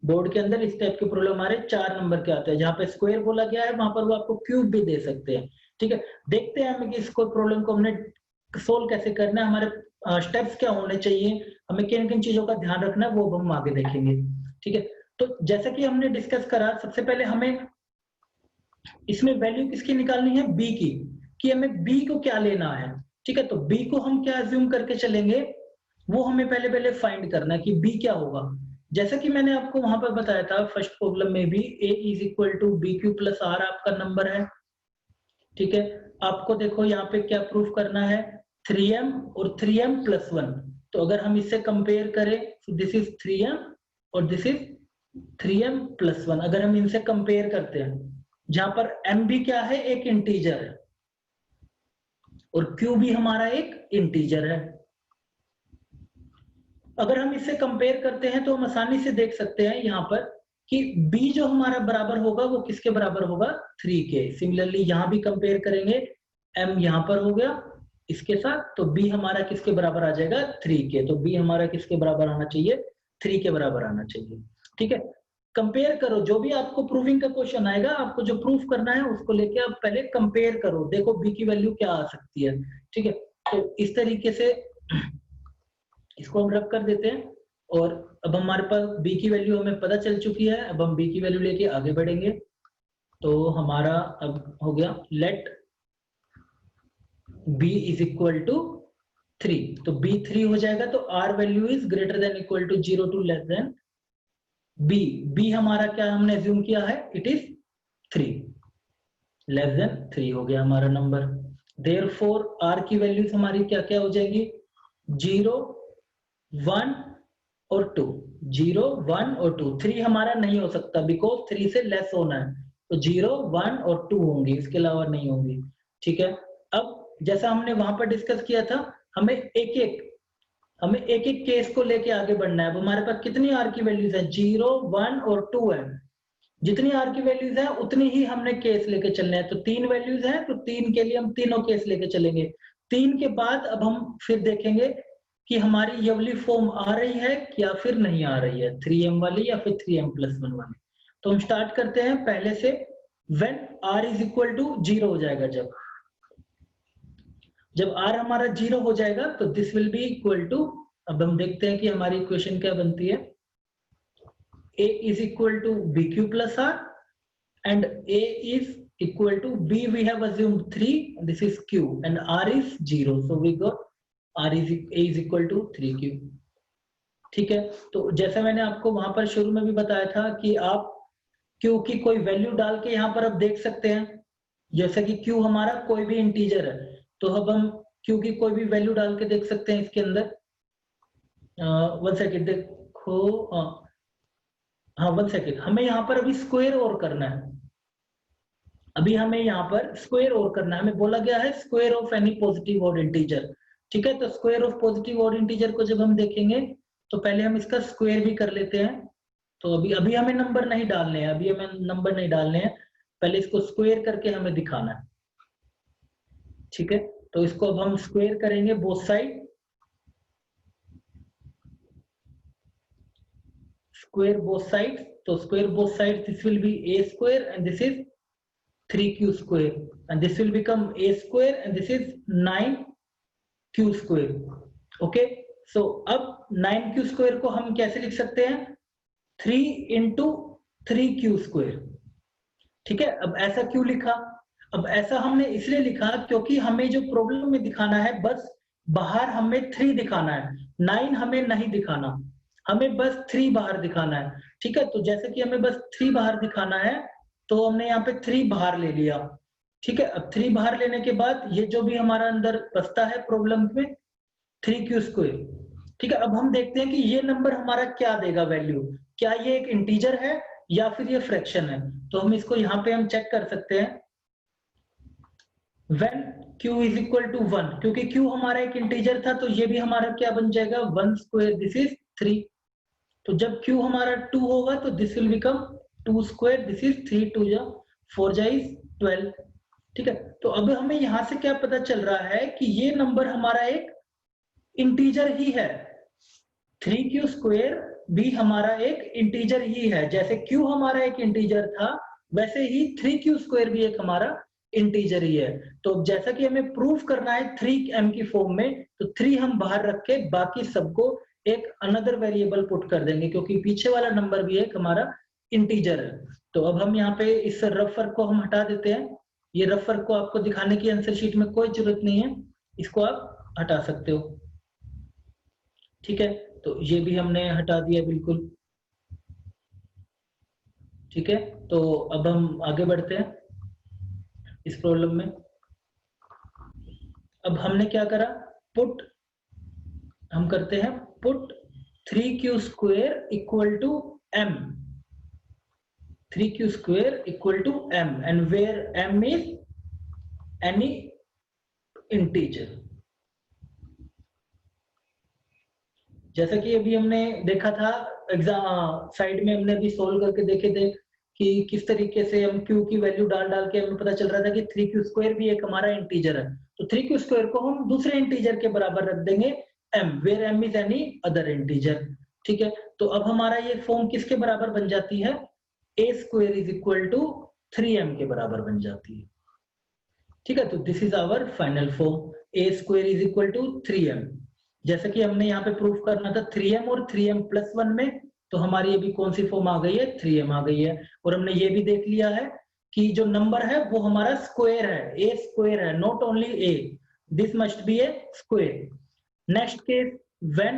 बोर्ड के अंदर, इस टाइप के प्रॉब्लम हमारे 4 नंबर के आते हैं। जहां पे स्क्वायर बोला गया है वहां पर वो आपको क्यूब भी दे सकते हैं। ठीक है, देखते हैं हमें कि इसको प्रॉब्लम को हमने सोल्व कैसे करना है, हमारे स्टेप्स क्या होने चाहिए, हमें किन किन चीजों का ध्यान रखना है, वो हम आगे देखेंगे। ठीक है, तो जैसा कि हमने डिस्कस करा, सबसे पहले हमें इसमें वैल्यू किसकी निकालनी है, बी की, कि हमें बी को क्या लेना है। ठीक है, तो बी को हम क्या अज्यूम करके चलेंगे, वो हमें पहले फाइंड करना है कि बी क्या होगा। जैसा कि मैंने आपको वहां पर बताया था फर्स्ट प्रॉब्लम में भी, a is equal to b q plus r आपका नंबर है। ठीक है, आपको देखो यहाँ पे क्या प्रूफ करना है, 3m और 3m plus 1। तो अगर हम इससे कंपेयर करें, तो दिस इज 3m और दिस इज 3m plus 1। अगर हम इनसे कंपेयर करते हैं, जहां पर m भी क्या है, एक इंटीजर है, और q भी हमारा एक इंटीजर है। अगर हम इससे कंपेयर करते हैं तो हम आसानी से देख सकते हैं यहाँ पर कि b जो हमारा बराबर होगा वो किसके बराबर होगा, 3 के। सिमिलरली यहाँ भी कंपेयर करेंगे, m यहाँ पर हो गया इसके साथ, तो b हमारा किसके बराबर आ जाएगा, 3 के। तो b हमारा किसके बराबर आना चाहिए, 3 के बराबर आना चाहिए। ठीक है, कंपेयर करो, जो भी आपको प्रूविंग का क्वेश्चन आएगा, आपको जो प्रूफ करना है उसको लेके आप पहले कंपेयर करो, देखो बी की वैल्यू क्या आ सकती है। ठीक है, तो इस तरीके से इसको हम रख कर देते हैं, और अब हमारे पास b की वैल्यू हमें पता चल चुकी है। अब हम b की वैल्यू लेके आगे बढ़ेंगे। तो हमारा अब हो गया, let b is equal to 3, तो b 3 हो जाएगा, तो r value is greater than equal to 0 to less than b हमारा क्या हमने अज्यूम किया है, इट इज 3, लेस देन 3 हो गया हमारा नंबर। देयरफॉर r की वैल्यूज हमारी क्या क्या हो जाएगी, 0 1 और 2, 0 1 और 2। 3 हमारा नहीं हो सकता बिकॉज 3 से लेस होना है, तो 0 1 और 2 होंगी, इसके अलावा नहीं होंगी। ठीक है, अब जैसा हमने वहां पर डिस्कस किया था, हमें एक एक केस को लेके आगे बढ़ना है। अब हमारे पास कितनी आर की वैल्यूज है, 0 1 और 2 है। जितनी आर की वैल्यूज है उतनी ही हमने केस लेके चलना है। तो 3 वैल्यूज है, तो 3 के लिए हम तीनों केस लेके चलेंगे। 3 के बाद अब हम फिर देखेंगे कि हमारी ये वाली फॉर्म आ रही है या फिर नहीं आ रही है, 3m वाली या फिर 3m plus 1 वाली। तो हम स्टार्ट करते हैं पहले से, when r is equal to 0 हो जाएगा, जब r हमारा 0 हो जाएगा तो this will be equal to, अब हम देखते हैं कि हमारी इक्वेशन क्या बनती है, a is equal to bq plus r and a is equal to b, we have assumed 3, this is q, and r is 0, so we got a is equal to 3q। ठीक है, तो जैसा मैंने आपको वहां पर शुरू में भी बताया था कि आप क्यू की कोई वैल्यू डाल के यहाँ पर आप देख सकते हैं। जैसे कि क्यू हमारा कोई भी इंटीजर है, तो अब हम क्यू की कोई भी वैल्यू डाल के देख सकते हैं इसके अंदर। 1 सेकेंड देखो, हाँ 1 सेकेंड, हमें यहाँ पर अभी स्क्वायर और करना है। अभी हमें यहाँ पर स्क्वायर और करना है, हमें बोला गया है square of any positive odd integer. ठीक है, तो square of positive odd integer को जब हम देखेंगे तो पहले हम इसका स्क्वायर भी कर लेते हैं। तो अभी हमें नंबर नहीं डालने हैं, अभी हमें नंबर नहीं डालने हैं, पहले इसको स्क्वायर करके हमें दिखाना है। ठीक है, तो इसको अब हम स्क्वायर करेंगे both side. Square both side, तो square both side, this will be a square and this is 3q square and this will become a square and this is 9q square. okay, so अब 9q square को हम कैसे लिख सकते हैं, 3 into 3q square। ठीक है, अब ऐसा क्यों लिखा, अब ऐसा हमने इसलिए लिखा क्योंकि हमें जो प्रॉब्लम में दिखाना है बस बाहर हमें 3 दिखाना है, 9 हमें नहीं दिखाना, हमें बस 3 बाहर दिखाना है। ठीक है, तो जैसे कि हमें बस 3 बाहर दिखाना है तो हमने यहाँ पे 3 बाहर ले लिया। ठीक है, अब 3 बाहर लेने के बाद ये जो भी हमारा अंदर बचता है प्रॉब्लम में 3q स्क्वायर। ठीक है, अब हम देखते हैं कि ये नंबर हमारा क्या देगा वैल्यू, क्या ये एक इंटीजर है या फिर ये फ्रैक्शन है। तो हम इसको यहाँ पे हम चेक कर सकते हैं, when q is equal to 1, क्योंकि q हमारा एक इंटीजर था तो ये भी हमारा क्या बन जाएगा 1 स्क्वायर, दिस इज 3। तो जब q हमारा 2 होगा तो this will become 2 square, this is 3 2 जा 4 जा इज 12। ठीक है, तो अब हमें यहां से क्या पता चल रहा है कि ये नंबर हमारा एक इंटीजर ही है, 3q स्क्वायर भी हमारा एक इंटीजर ही है। जैसे q हमारा एक इंटीजर था वैसे ही 3q स्क्वायर भी एक हमारा इंटीजर ही है। तो जैसा कि हमें प्रूफ करना है 3m की फॉर्म में, तो 3 हम बाहर रख के बाकी सबको एक अनदर वेरिएबल पुट कर देंगे, क्योंकि पीछे वाला नंबर भी एक हमारा इंटीजर है। तो अब हम यहाँ पे इस रफ वर्क को हम हटा देते हैं। ये रफ वर्क को आपको दिखाने की आंसर शीट में कोई जरूरत नहीं है, इसको आप हटा सकते हो। ठीक है, तो ये भी हमने हटा दिया बिल्कुल। ठीक है, तो अब हम आगे बढ़ते हैं इस प्रॉब्लम में। अब हमने क्या करा, पुट, हम करते हैं put 3q square equal to m, 3q square equal to m and where m is any integer. जैसा कि अभी हमने देखा था एग्जाम साइड में, हमने अभी सोल्व करके देखे थे कि किस तरीके से हम q की वैल्यू डाल डाल के हमें पता चल रहा था कि 3q स्क्वायर भी एक हमारा इंटीजर है। तो 3q स्क्वायर को हम दूसरे इंटीजर के बराबर रख देंगे m, where m is any other integer. ठीक है, तो अब हमारा ये फॉर्म किसके बराबर बन जाती है, a square is equal to 3m के बराबर बन जाती है। ठीक है, तो this is our final form, a square is equal to 3m। जैसे कि हमने यहाँ पे प्रूफ करना था 3m और 3m प्लस 1 में, तो हमारी अभी कौन सी फॉर्म आ गई है, 3m आ गई है। और हमने ये भी देख लिया है कि जो नंबर है वो हमारा स्क्वायर है, a स्क्वायर है, not only a, this must be a square. Next case, when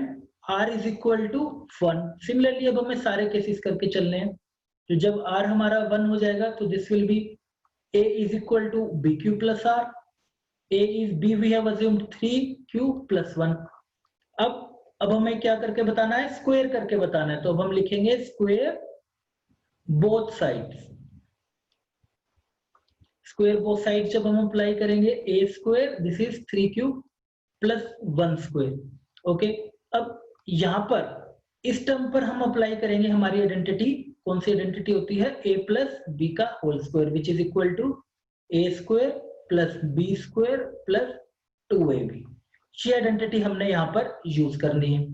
r is equal to 1। Similarly अब हमें सारे केसेस करके चलने हैं। तो जब r हमारा 1 हो जाएगा तो this will be a is equal to bq plus r, a is b, we have assumed 3q plus 1। अब हमें क्या करके बताना है, स्क्वायर करके बताना है। तो अब हम लिखेंगे square both sides, square both side जब हम अप्लाई करेंगे a square, this is 3q plus 1 square. Okay, अब यहां पर इस टर्म पर हम अप्लाई करेंगे हमारी आइडेंटिटी, कौन सी आइडेंटिटी होती है, a प्लस b का whole square, which is equal to a square plus b square plus 2ab। ये आइडेंटिटी हमने यहाँ पर यूज करनी है।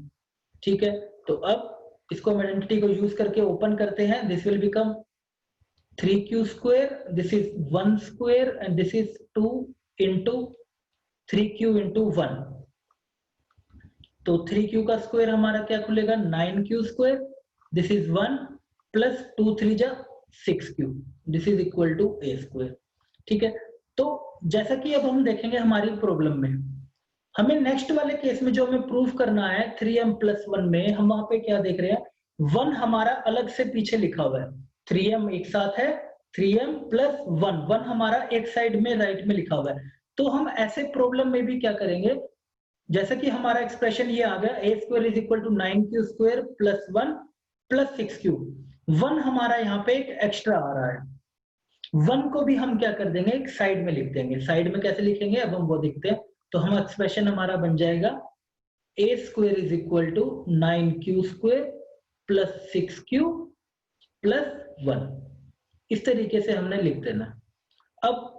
ठीक है, तो अब इसको हम आइडेंटिटी को यूज करके ओपन करते हैं, this will become 3q square, this is 1 square and this is 2 into 3q into 1। तो 3q का स्क्वायर हमारा क्या खुलेगा, 9q square, this is 1 plus 2 3 जा 6q, this is equal to a square. ठीक है, तो जैसा कि अब हम देखेंगे हमारी प्रॉब्लम में, हमें नेक्स्ट वाले केस में जो हमें प्रूफ करना है 3m+1 में, हम वहां पे क्या देख रहे हैं, 1 हमारा अलग से पीछे लिखा हुआ है, 3m एक साथ है, 3m+1, 1 हमारा एक साइड में राइट में लिखा हुआ है। तो हम ऐसे प्रॉब्लम में भी क्या करेंगे, जैसे कि हमारा एक्सप्रेशन ये आ गया a² = 9q² + 1 + 6q, 1 हमारा यहाँ पे एक एक्स्ट्रा आ रहा है, 1 को भी हम क्या कर देंगे, एक साइड में लिख देंगे। साइड में कैसे लिखेंगे अब हम वो देखते हैं। तो हम एक्सप्रेशन हमारा बन जाएगा a² = 9q² + 6q + 1। इस तरीके से हमने लिख देना। अब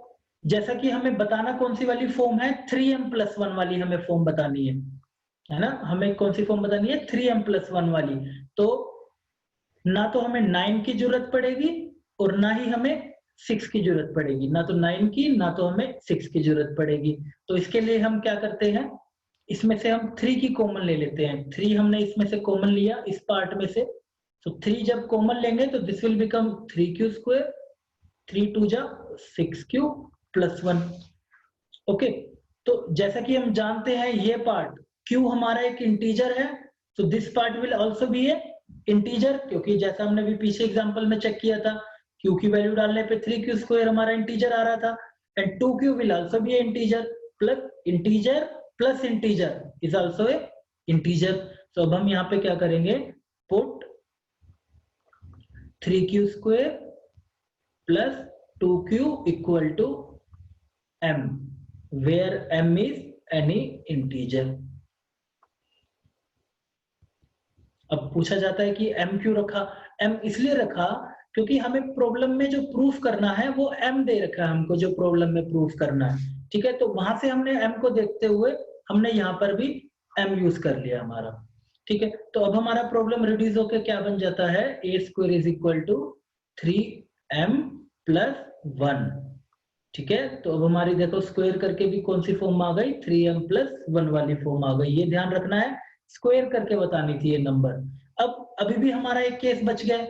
जैसा कि हमें बताना कौन सी वाली फॉर्म है, 3m+1 वाली हमें फॉर्म बतानी है ना, हमें कौन सी फॉर्म बतानी है, 3m+1 वाली। तो ना तो हमें 9 की जरूरत पड़ेगी और ना ही हमें 6 की जरूरत पड़ेगी, ना तो 9 की ना तो हमें 6 की जरूरत पड़ेगी। तो इसके लिए हम क्या करते हैं, इसमें से हम 3 की कॉमन ले लेते हैं। 3 हमने इसमें से कॉमन लिया इस पार्ट में से, तो 3 जब कॉमन लेंगे तो दिस विल बिकम 3q², 3 2 जा 6q + 1। ओके, तो जैसा कि हम जानते हैं ये पार्ट q हमारा एक इंटीजर है, तो this part will also be a integer, क्योंकि जैसा हमने भी पीछे एग्जांपल में चेक किया था, q की वैल्यू डालने पे 3q² हमारा इंटीजर आ रहा था, and 2q will also be a integer plus integer is also a integer. तो अब हम यहाँ पे क्या करेंगे, put 3q² + 2q = m, where m is any integer। अब पूछा जाता है कि m क्यों रखा, m इसलिए रखा क्योंकि हमें प्रॉब्लम में जो प्रूफ करना है वो m दे रखा है हमको, जो प्रॉब्लम में प्रूफ करना है, ठीक है। तो वहां से हमने m को देखते हुए हमने यहाँ पर भी m यूज कर लिया हमारा, ठीक है। तो अब हमारा प्रॉब्लम रिड्यूस होकर क्या बन जाता है, a² = 3m+1, ठीक है। तो अब हमारी देखो स्क्वायर करके भी कौन सी फॉर्म आ गई, 3m+1 वाली फॉर्म आ गई। ये ध्यान रखना है, स्क्वायर करके बतानी थी ये नंबर। अब अभी भी हमारा एक केस बच गया,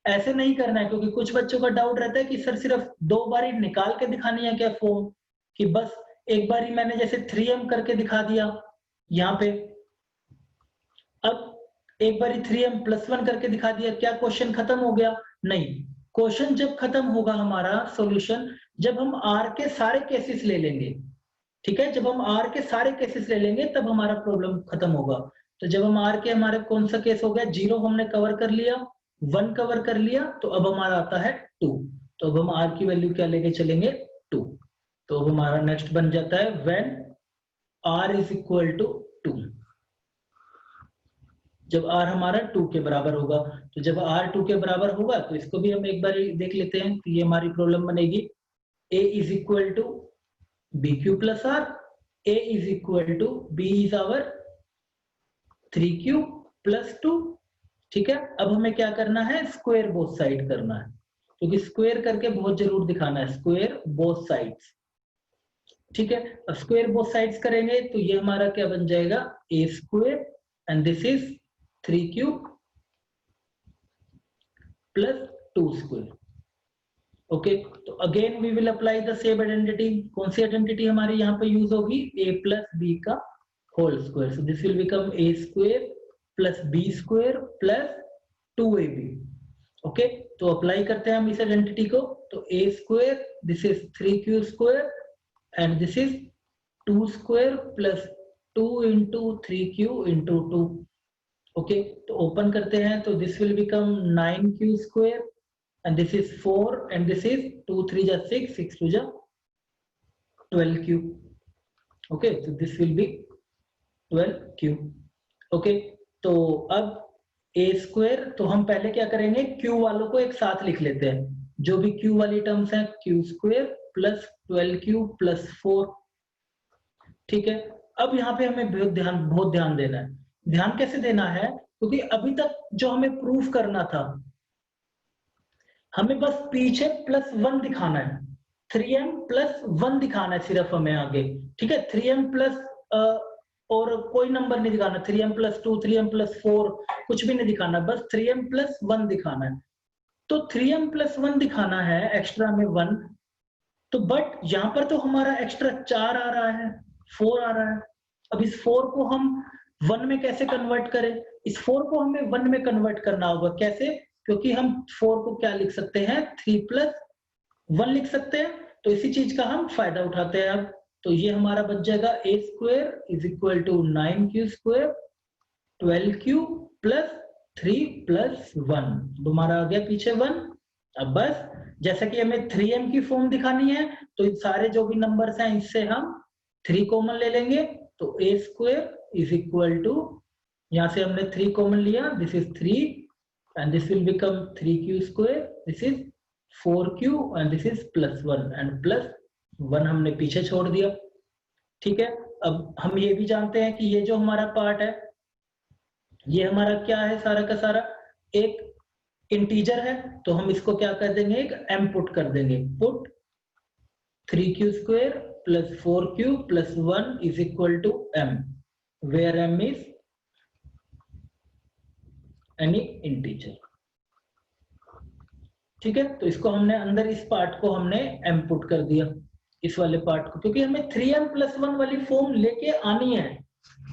ऐसे नहीं करना है, क्योंकि कुछ बच्चों का डाउट रहता है कि सर सिर्फ 2 बारी निकाल के दिखानी है क्या फॉर्म, कि बस एक बारी मैंने जैसे 3m करके दिखा दिया यहाँ पे, अब एक बारी 3m+1 करके दिखा दिया, क्या क्वेश्चन खत्म हो गया? नहीं, क्वेश्चन जब खत्म होगा हमारा सॉल्यूशन जब हम r के सारे केसेस ले लेंगे, ठीक है। जब हम r के सारे केसेस ले लेंगे तब हमारा प्रॉब्लम खत्म होगा। तो जब हम r के, हमारे कौन सा केस हो गया, 0 हमने कवर कर लिया, 1 कवर कर लिया, तो अब हमारा आता है 2। तो अब हम r की वैल्यू क्या लेके चलेंगे, 2। तो अब हमारा नेक्स्ट बन जाता है व्हेन r = 2, जब r हमारा 2 के बराबर होगा। तो जब r 2 के बराबर होगा तो इसको भी हम एक बार देख लेते हैं। तो ये हमारी प्रॉब्लम बनेगी a = bq + r, a = b is our 3q + 2, ठीक है। अब हमें क्या करना है, स्क्वायर बोथ साइड करना है, क्योंकि स्क्वायर करके बहुत जरूर दिखाना है, स्क्वायर बोथ साइड्स, ठीक है। अब स्क्वायर बोथ साइड्स करेंगे तो ये हमारा क्या बन जाएगा, a² and this is 3q + 2²। Okay, तो again we will apply the same identity. कौन सी आइडेंटिटी हमारी यहाँ पे यूज होगी, a + b का whole square. So this will become a² + b² + 2ab। Okay, तो अप्लाई करते हैं हम इस आइडेंटिटी को। तो a², this is 3q² and this is 2² + 2 × 3q × 2। Okay, तो ओपन करते हैं तो this will become 9q² and this is 4 and this is 2 3 ja 6, 6 2 ja 12q। okay, so this will be 12q। okay, तो अब a² तो हम पहले क्या करेंगे, q वालों को एक साथ लिख लेते हैं, जो भी q वाली टर्म्स हैं, q² + 12q + 4, ठीक है। अब यहाँ पे हमें बहुत ध्यान देना है। ध्यान कैसे देना है, क्योंकि अभी तक जो हमें प्रूफ करना था, हमें बस पीछे +1 दिखाना है, 3m+1 दिखाना है सिर्फ हमें आगे, ठीक है। 3m+ और कोई नंबर नहीं दिखाना, 3m+2 3m+4 कुछ भी नहीं दिखाना, बस 3m+1 दिखाना है। तो 3m+1 दिखाना है एक्स्ट्रा में 1, तो बट यहाँ पर तो हमारा एक्स्ट्रा 4 आ रहा है, 4 आ रहा है। अब इस 4 को हम 1 में कैसे कन्वर्ट करें? इस 4 को हमें 1 में कन्वर्ट करना होगा। कैसे? क्योंकि हम 4 को क्या लिख सकते हैं, 3 प्लस 1 लिख सकते हैं। तो इसी चीज का हम फायदा उठाते हैं अब। तो ये हमारा बच जाएगा a square is equal to 9q square 12q plus 3 plus 1। हमारा आ गया पीछे 1। अब बस जैसा कि हमें 3m की फॉर्म दिखानी है, तो इन सारे जो भी नंबर्स हैं इससे हम 3 कॉमन ले लेंगे। तो a square is equal to, यहां से हमने 3 कॉमन लिया, this is 3 and this will become 3q square, this is 4q and this is plus 1 and plus 1 हमने पीछे छोड़ दिया। ठीक है, अब हम ये भी जानते हैं कि ये जो हमारा पार्ट है ये हमारा क्या है, सारा का सारा एक इंटीजर है। तो हम इसको क्या कर देंगे, एक m पुट कर देंगे। Put 3q square plus 4q plus 1 is equal to m, where m is any integer. ठीक है, तो इसको हमने अंदर इस पार्ट को हमने m पुट कर दिया, इस वाले पार्ट को, क्योंकि हमें 3m प्लस 1 वाली फॉर्म लेके आनी है।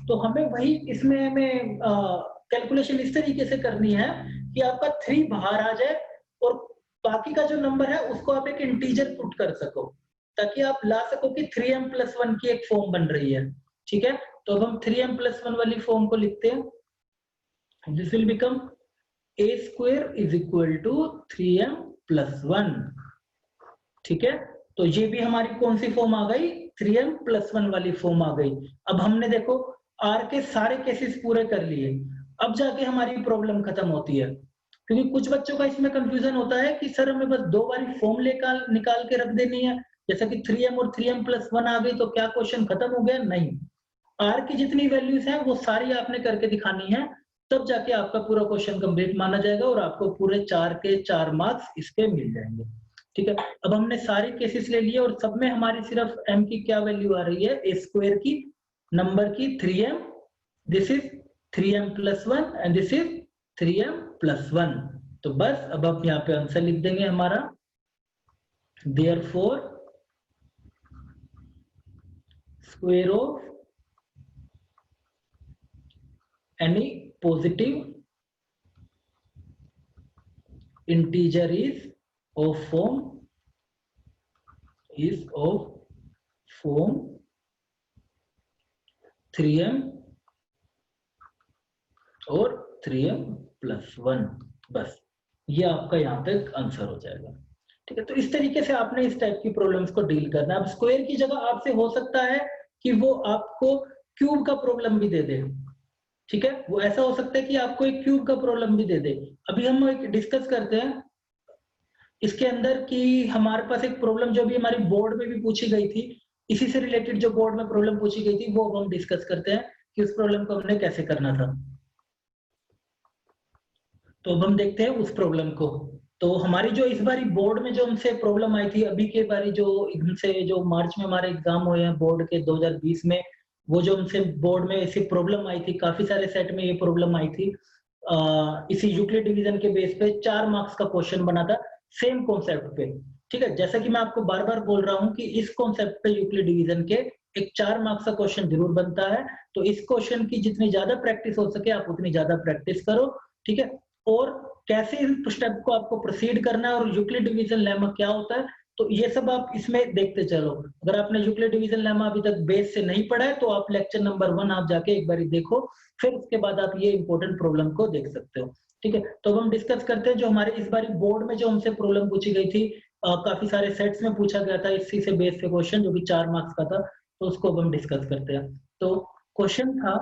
तो हमें वही इसमें हमें कैलकुलेशन इस तरीके से करनी है कि आपका 3 बाहर आ जाए और बाकी का जो नंबर है उसको आप एक इंटीजर पुट कर सको, ताकि आप ला सको कि 3m प्लस 1 की एक फॉर्म बन रही है। ठीक है, तो अब हम 3m प्लस 1 वाली फॉर्म को लिखते हैं। This will become a square is equal to 3m plus 1। ठीक है, तो ये भी हमारी कौन सी फॉर्म आ गई, 3m प्लस 1 वाली फॉर्म आ गई। अब हमने देखो r के सारे केसेस पूरे कर लिए, अब जाके हमारी प्रॉब्लम खत्म होती है। क्योंकि कुछ बच्चों का इसमें कंफ्यूजन होता है कि सर हमें बस 2 बारी फॉर्म निकाल के रख देनी है, जैसा कि 3m और 3m प्लस 1 आ गई तो क्या क्वेश्चन खत्म हो गया? नहीं, r की जितनी वैल्यूज हैं वो सारी आपने करके दिखानी है, तब जाके आपका पूरा क्वेश्चन कंप्लीट माना जाएगा और आपको पूरे 4 के 4 मार्क्स इसके मिल जाएंगे। ठीक है, अब हमने सारे केसेस ले लिए और सब में हमारी सिर्फ m की क्या वैल्यू आ रही है, a स्क्वायर की, नंबर की 3m, this is 3m plus 1 and this is 3m plus 1। तो बस अब आप यहाँ पे आंसर लिख देंगे हमारा, therefore square of any positive integer is of form 3m और 3m प्लस 1। बस ये आपका यहाँ तक आंसर हो जाएगा। ठीक है, तो इस तरीके से आपने इस टाइप की प्रॉब्लम्स को डील करना है। अब स्क्वायर की जगह आपसे हो सकता है कि वो आपको क्यूब का प्रॉब्लम भी दे दे। ठीक है, वो ऐसा हो सकता है कि आपको एक क्यूब का प्रॉब्लम भी दे दे। अभी हम एक डिस्कस करते हैं इसके अंदर कि हमारे पास एक प्रॉब्लम जो भी हमारी बोर्ड में भी पूछी गई थी, इसी से रिलेटेड जो बोर्ड में प्रॉब्लम पूछी गई थी वो हम डिस्कस करते हैं कि उस प्रॉब्लम को हमने कैसे करना था। तो अब हम देखते हैं उस प्रॉब्लम को। तो हमारी जो इस बारी बोर्ड में जो हमसे प्रॉब्लम आई थी, अभी के बारी जो इनसे जो मार्च में हमारे एग्जाम हुए हैं बोर्ड के 2020 में, वो जो हमसे बोर्ड में ऐसी प्रॉब्लम आई थी, काफी सारे सेट में ये प्रॉब्लम आई थी। इसी यूक्लिड डिवीजन के बेस पे 4 मार्क्स का क्वेश्चन बना था सेम कॉन्सेप्ट पे। ठीक है, जैसा कि मैं आपको बार बार बोल रहा हूँ कि इस कॉन्सेप्ट पे यूक्लिड डिवीजन के एक 4 मार्क्स का क्वेश्चन जरूर बनता है। तो इस क्वेश्चन की जितनी ज्यादा प्रैक्टिस हो सके आप उतनी ज्यादा प्रैक्टिस करो। ठीक है, और कैसे इस स्टेप को आपको प्रोसीड करना है और यूक्लिड डिवीजन लेमा क्या होता है, तो ये सब आप इसमें देखते चलो। अगर आपने यूक्लिड डिवीजन लेमा अभी तक बेस से नहीं पढ़ा है तो आप लेक्चर नंबर 1 आप जाके एक बार देखो, फिर उसके बाद आप ये इंपॉर्टेंट प्रॉब्लम को देख सकते हो। ठीक है, तो अब हम डिस्कस करते हैं जो हमारे इस बार बोर्ड में जो हमसे प्रॉब्लम पूछी गई थी, काफी सारे सेट्स में पूछा गया था इसी से बेस पे क्वेश्चन जो कि 4 मार्क्स का था, तो उसको अब हम डिस्कस करते हैं। तो क्वेश्चन था,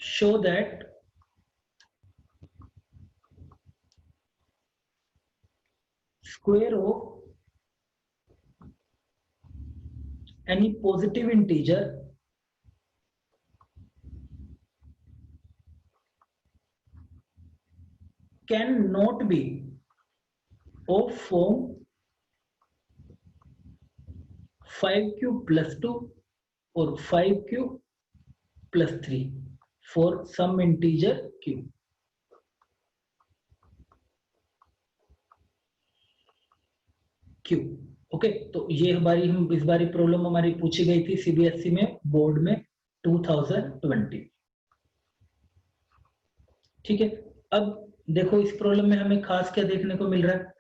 show that square of any positive integer can not be of form 5q plus 2 or 5q plus 3 for some integer q। Okay, तो ये हम इस बारी प्रॉब्लम हमारी पूछी गई थी सीबीएसई में बोर्ड में 2020। ठीक है, अब देखो इस प्रॉब्लम में हमें खास क्या देखने को मिल रहा है।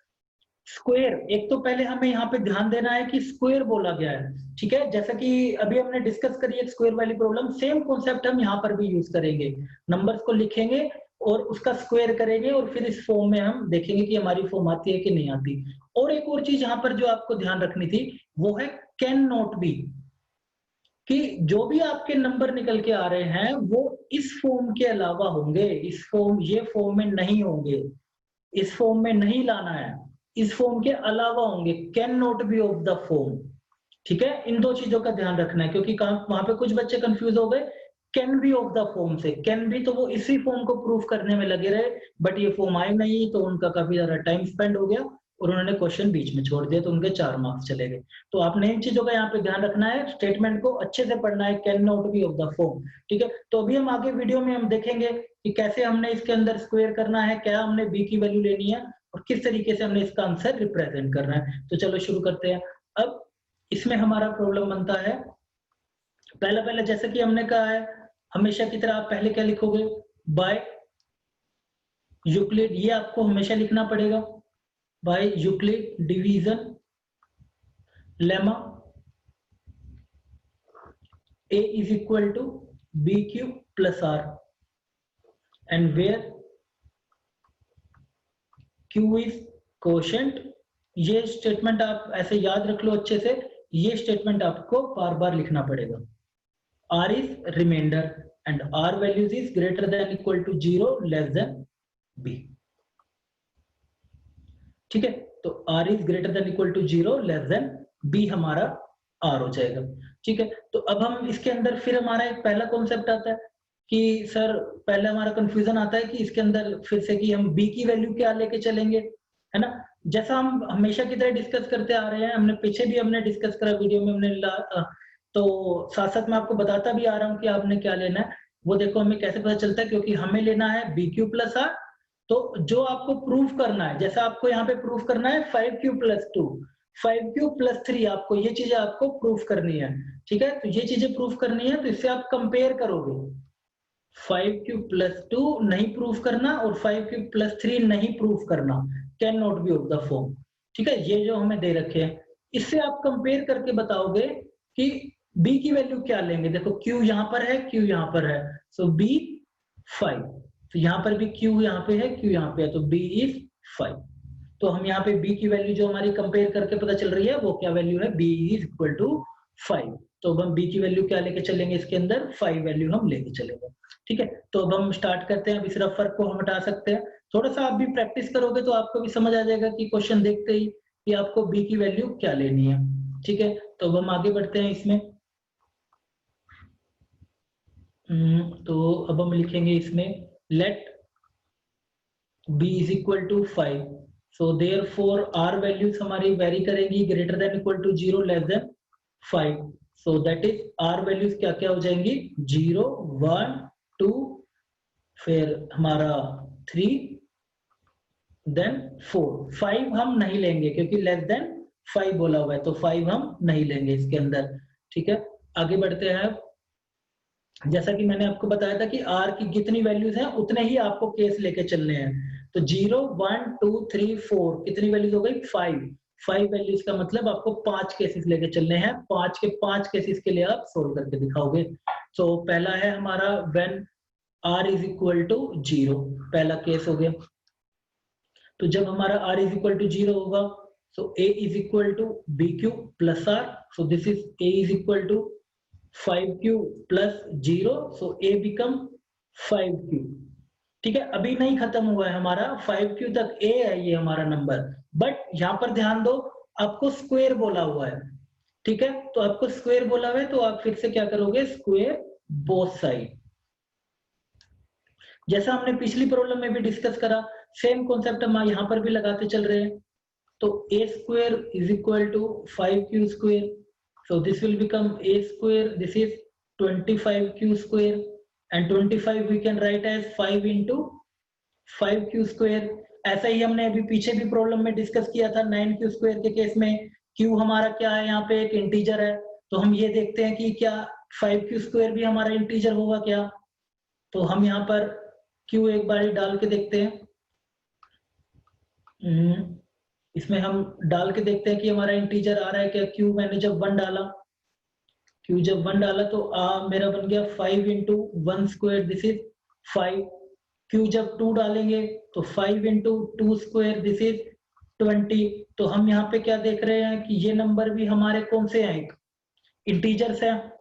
स्क्वायर, एक तो पहले हमें यहाँ पे ध्यान देना है कि स्क्वायर बोला गया है। ठीक है, जैसा कि अभी हमने डिस्कस करी है स्क्वायर वाली प्रॉब्लम, सेम कॉन्सेप्ट हम यहाँ पर भी यूज करेंगे। नंबर्स को लिखेंगे और उसका स्क्वायर करेंगे और फिर इस फॉर्म में हम देखेंगे कि हमारी फॉर्म आती है कि नहीं आती। और एक और चीज यहाँ पर जो आपको ध्यान रखनी थी वो है कैन नॉट बी, कि जो भी आपके नंबर निकल के आ रहे हैं वो इस फॉर्म के अलावा होंगे, ये फॉर्म में नहीं होंगे, इस फॉर्म में नहीं लाना है, इस फॉर्म के अलावा होंगे, can not be of the form. ठीक है, इन दो चीजों का ध्यान रखना है, क्योंकि वहां पे कुछ बच्चे कंफ्यूज हो गए can be of the form से। कैन बी तो वो इसी फॉर्म को प्रूफ करने में लगे रहे, बट ये फॉर्म आई नहीं, तो उनका काफी ज्यादा टाइम स्पेंड हो गया और उन्होंने क्वेश्चन बीच में छोड़ दिया, तो उनके 4 मार्क्स चले गए। तो आपने इन चीजों का यहाँ पे ध्यान रखना है, स्टेटमेंट को अच्छे से पढ़ना है, can not be of the form. ठीक है, तो अभी हम आगे वीडियो में हम देखेंगे कि कैसे हमने इसके अंदर स्क्वायर करना है, क्या हमने बी की वैल्यू लेनी है और किस तरीके से हमने इसका आंसर रिप्रेजेंट करना है। तो चलो शुरू करते हैं। अब इसमें हमारा प्रॉब्लम बनता है, पहले जैसे कि हमने कहा है हमेशा की तरह आप पहले क्या लिखोगे, बाय यूक्लिड, ये आपको हमेशा लिखना पड़ेगा, by Euclid division lemma a is equal to bq plus r and where q is quotient। ये स्टेटमेंट आप ऐसे याद रख लो अच्छे से, ये स्टेटमेंट आपको बार बार लिखना पड़ेगा। r is remainder and r values is greater than equal to 0 less than b। ठीक है, तो r is greater than equal to 0 less than b हमारा r हो जाएगा। ठीक है, तो अब हम इसके अंदर फिर हमारा एक पहला कॉन्सेप्ट आता है कि सर पहले हमारा कंफ्यूजन आता है कि इसके अंदर फिर से कि हम b की वैल्यू क्या लेके चलेंगे, है ना। जैसा हम हमेशा की तरह डिस्कस करते आ रहे हैं, हमने पीछे भी हमने डिस्कस करा वीडियो में तो साथ साथ मैं आपको बताता भी आ रहा हूँ कि आपने क्या लेना है। वो देखो हमें कैसे पता चलता है, क्योंकि हमें लेना है BQ प्लस R। तो जो आपको प्रूफ करना है, जैसा आपको यहाँ पे प्रूफ करना है 5Q प्लस 2, 5Q प्लस 3, आपको ये चीजें आपको प्रूफ करनी है। ठीक है, तो ये चीजें प्रूफ करनी है, तो इससे आप कंपेयर करोगे। 5Q प्लस 2 नहीं प्रूफ करना और 5Q प्लस 3 नहीं प्रूफ करना, can not be of the form. ठीक है, ये जो हमें दे रखे हैं, इससे आप कंपेयर करके बताओगे कि b की वैल्यू क्या लेंगे। देखो q यहाँ पर है, q यहाँ पर है, सो b 5, तो यहाँ पर भी q यहाँ पे है, q यहाँ पे है, तो b इज 5। तो हम यहाँ पे b की वैल्यू जो हमारी कंपेयर करके पता चल रही है वो क्या वैल्यू है, b इज इक्वल टू 5। तो अब हम b की वैल्यू क्या लेके चलेंगे, इसके अंदर 5 वैल्यू हम लेके चलेंगे। ठीक है, तो अब हम स्टार्ट करते हैं। अब इस रफ फर्क को हम हटा सकते हैं, थोड़ा सा आप भी प्रैक्टिस करोगे तो आपको भी समझ आ जाएगा कि क्वेश्चन देखते ही कि आपको b की वैल्यू क्या लेनी है। ठीक है, तो अब हम आगे बढ़ते हैं इसमें। तो अब हम लिखेंगे इसमें let b is equal to 5, so therefore r values हमारी वेरी करेंगी greater than equal to 0 less than 5, so that is r values क्या क्या हो जाएंगी, 0 1 2, फिर हमारा 3 देन 4। 5 हम नहीं लेंगे क्योंकि लेस देन 5 बोला हुआ है, तो 5 हम नहीं लेंगे इसके अंदर। ठीक है, आगे बढ़ते हैं। जैसा कि मैंने आपको बताया था कि r की कितनी वैल्यूज हैं उतने ही आपको केस लेके चलने हैं। तो 0 1 2 3 4 कितनी वैल्यूज हो गई, 5 वैल्यूज का मतलब आपको 5 केसेस लेके चलने हैं, 5 के 5 केसेस के लिए आप सोल्व करके दिखाओगे। तो पहला है हमारा when r is equal to 0, पहला केस हो गया। तो जब हमारा r इज इक्वल टू 0 होगा, so a is equal to bq plus r, so this is a is equal to 5q plus 0, so a become 5q। ठीक है, अभी नहीं खत्म हुआ है हमारा, 5q तक a है ये हमारा नंबर, बट यहाँ पर ध्यान दो आपको स्क्वायर बोला हुआ है। ठीक है, तो आपको स्क्वायर बोला हुआ है तो आप फिर से क्या करोगे, स्क्वायर बोथ साइड। जैसा हमने पिछली प्रॉब्लम में भी डिस्कस करा, सेम कॉन्सेप्ट हम यहाँ पर भी लगाते चल रहे हैं। तो a square is equal to 5q square, so this will become a square, this is 25q square, and 25 we can write as 5 into 5q square। ऐसा ही हमने अभी पीछे भी प्रॉब्लम में डिस्कस किया था 9q square के केस में q हमारा क्या है, यहाँ पे एक इंटीजर है, तो हम ये देखते हैं कि क्या 5q² भी हमारा इंटीजर होगा क्या। तो हम यहाँ पर q एक बार डाल के देखते हैं। इसमें हम डाल के देखते हैं कि हमारा इंटीजर आ रहा है क्या। q मैंने जब 1 डाला, q जब 1 डाला तो मेरा बन गया 5 इंटू 1² दिस इज 5। q जब 2 डालेंगे तो 5 इंटू 2² दिस इज 20। तो हम यहाँ पे क्या देख रहे हैं कि ये नंबर भी हमारे कौन से हैं, एक इंटीजर्स हैं।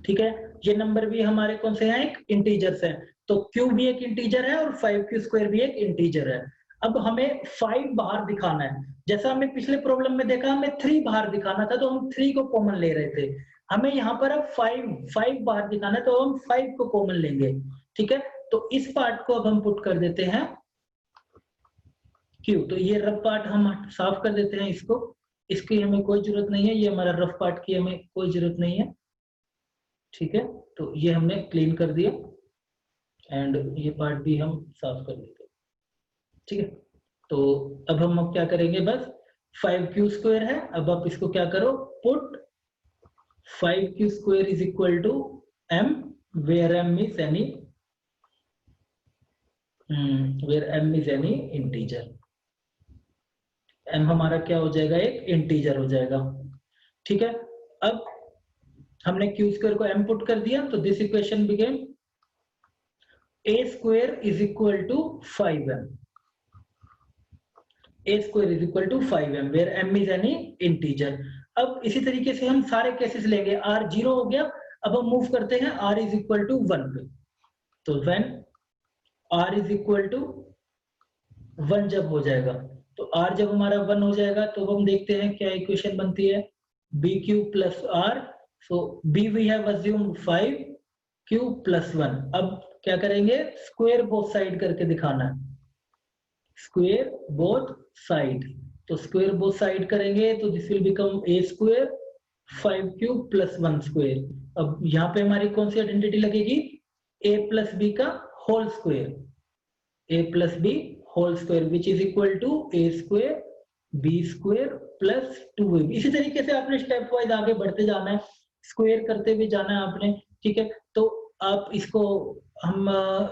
ठीक है, ये नंबर भी हमारे कौन से हैं, एक इंटीजर्स हैं। तो q भी एक इंटीजर है और 5q² भी एक इंटीजर है। अब हमें 5 बाहर दिखाना है। जैसा हमने पिछले प्रॉब्लम में देखा, हमें 3 बाहर दिखाना था, तो हम 3 को कॉमन ले रहे थे। हमें यहाँ पर अब 5 बाहर दिखाना है, तो हम 5 को कॉमन लेंगे। ठीक है, तो इस पार्ट को अब हम पुट कर देते हैं q। तो ये रफ पार्ट हम साफ कर देते हैं इसको, इसकी हमें कोई जरूरत नहीं है, ये हमारा रफ पार्ट की हमें कोई जरूरत नहीं है। ठीक है, तो ये हमने क्लीन कर दिया एंड ये पार्ट भी हम साफ कर देते हैं। ठीक है, तो अब हम क्या करेंगे, बस 5q² है। अब आप इसको क्या करो, put 5q² is equal to m where m is any integer. m हमारा क्या हो जाएगा, एक इंटीजर हो जाएगा। ठीक है, अब हमने q² को m पुट कर दिया, तो this equation became a² is equal to 5m। a² is equal to 5m where m is any integer. अब इसी तरीके से हम सारे केसेस लेंगे। r 0 हो गया, अब हम मूव करते हैं r इज इक्वल टू 1 पे। तो when r is equal to 1 जब हो जाएगा, तो r जब हमारा 1 हो जाएगा, तो हम देखते हैं क्या इक्वेशन बनती है, bq plus r। So b we have assumed 5, q plus 1। अब क्या करेंगे, स्क्वायर बोथ साइड करके दिखाना है, स्क्वायर बोथ साइड। तो स्क्वायर बोथ साइड करेंगे तो this will become a² 5q plus 1²। अब यहाँ पे हमारी कौन सी आइडेंटिटी लगेगी, a प्लस b का whole square, a plus b whole square which is equal to a² b² plus 2ab। इसी तरीके से आपने स्टेप वाइज आगे बढ़ते जाना है, स्क्वायर करते हुए जाना है आपने। ठीक है, तो आप इसको हम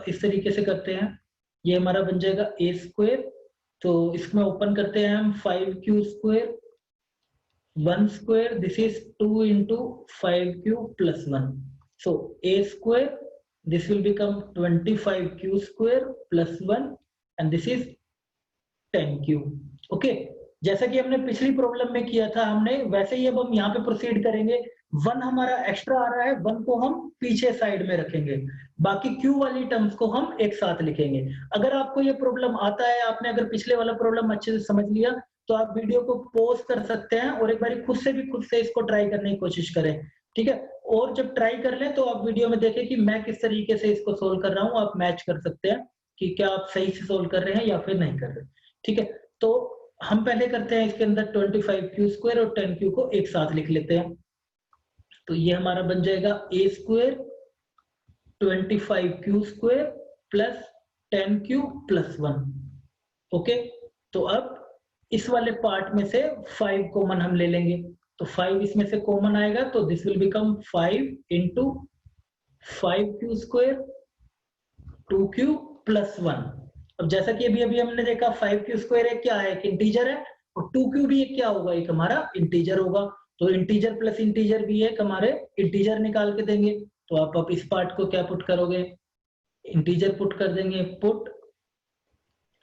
इस तरीके से करते हैं, ये हमारा बन जाएगा a²। तो इसमें ओपन करते हैं हम 5q² 1², this is 2 into 5q plus 1। So a² this will become 25q² plus 1 and this is 10q। Okay, जैसा कि हमने पिछली प्रॉब्लम में किया था हमने, वैसे ही अब हम यहाँ पे प्रोसीड करेंगे। 1 हमारा एक्स्ट्रा आ रहा है, 1 को हम पीछे साइड में रखेंगे, बाकी q वाली टर्म्स को हम एक साथ लिखेंगे। अगर आपको ये प्रॉब्लम आता है, आपने अगर पिछले वाला प्रॉब्लम अच्छे से समझ लिया, तो आप वीडियो को पॉज कर सकते हैं और एक बार खुद से इसको ट्राई करने की कोशिश करें। ठीक है, और जब ट्राई कर लें तो आप वीडियो में देखें कि मैं किस तरीके से इसको सोल्व कर रहा हूँ, आप मैच कर सकते हैं कि क्या आप सही से सोल्व कर रहे हैं या फिर नहीं कर रहे। ठीक है, तो हम पहले करते हैं इसके अंदर 25q² और 10q को एक साथ लिख लेते हैं। तो ये हमारा बन जाएगा a² 25q² plus 10q plus 1। Okay, तो अब इस वाले पार्ट में से 5 कॉमन हम ले लेंगे, तो 5 इसमें से कॉमन आएगा, तो this will become 5 into 5q² 2q plus 1। अब जैसा कि अभी हमने देखा 5q² एक क्या है, एक इंटीजर है, और 2q भी एक क्या होगा, एक हमारा इंटीजर होगा। तो इंटीजर प्लस इंटीजर भी एक हमारे इंटीजर निकाल के देंगे। तो आप इस पार्ट को क्या पुट करोगे, इंटीजर पुट कर देंगे, put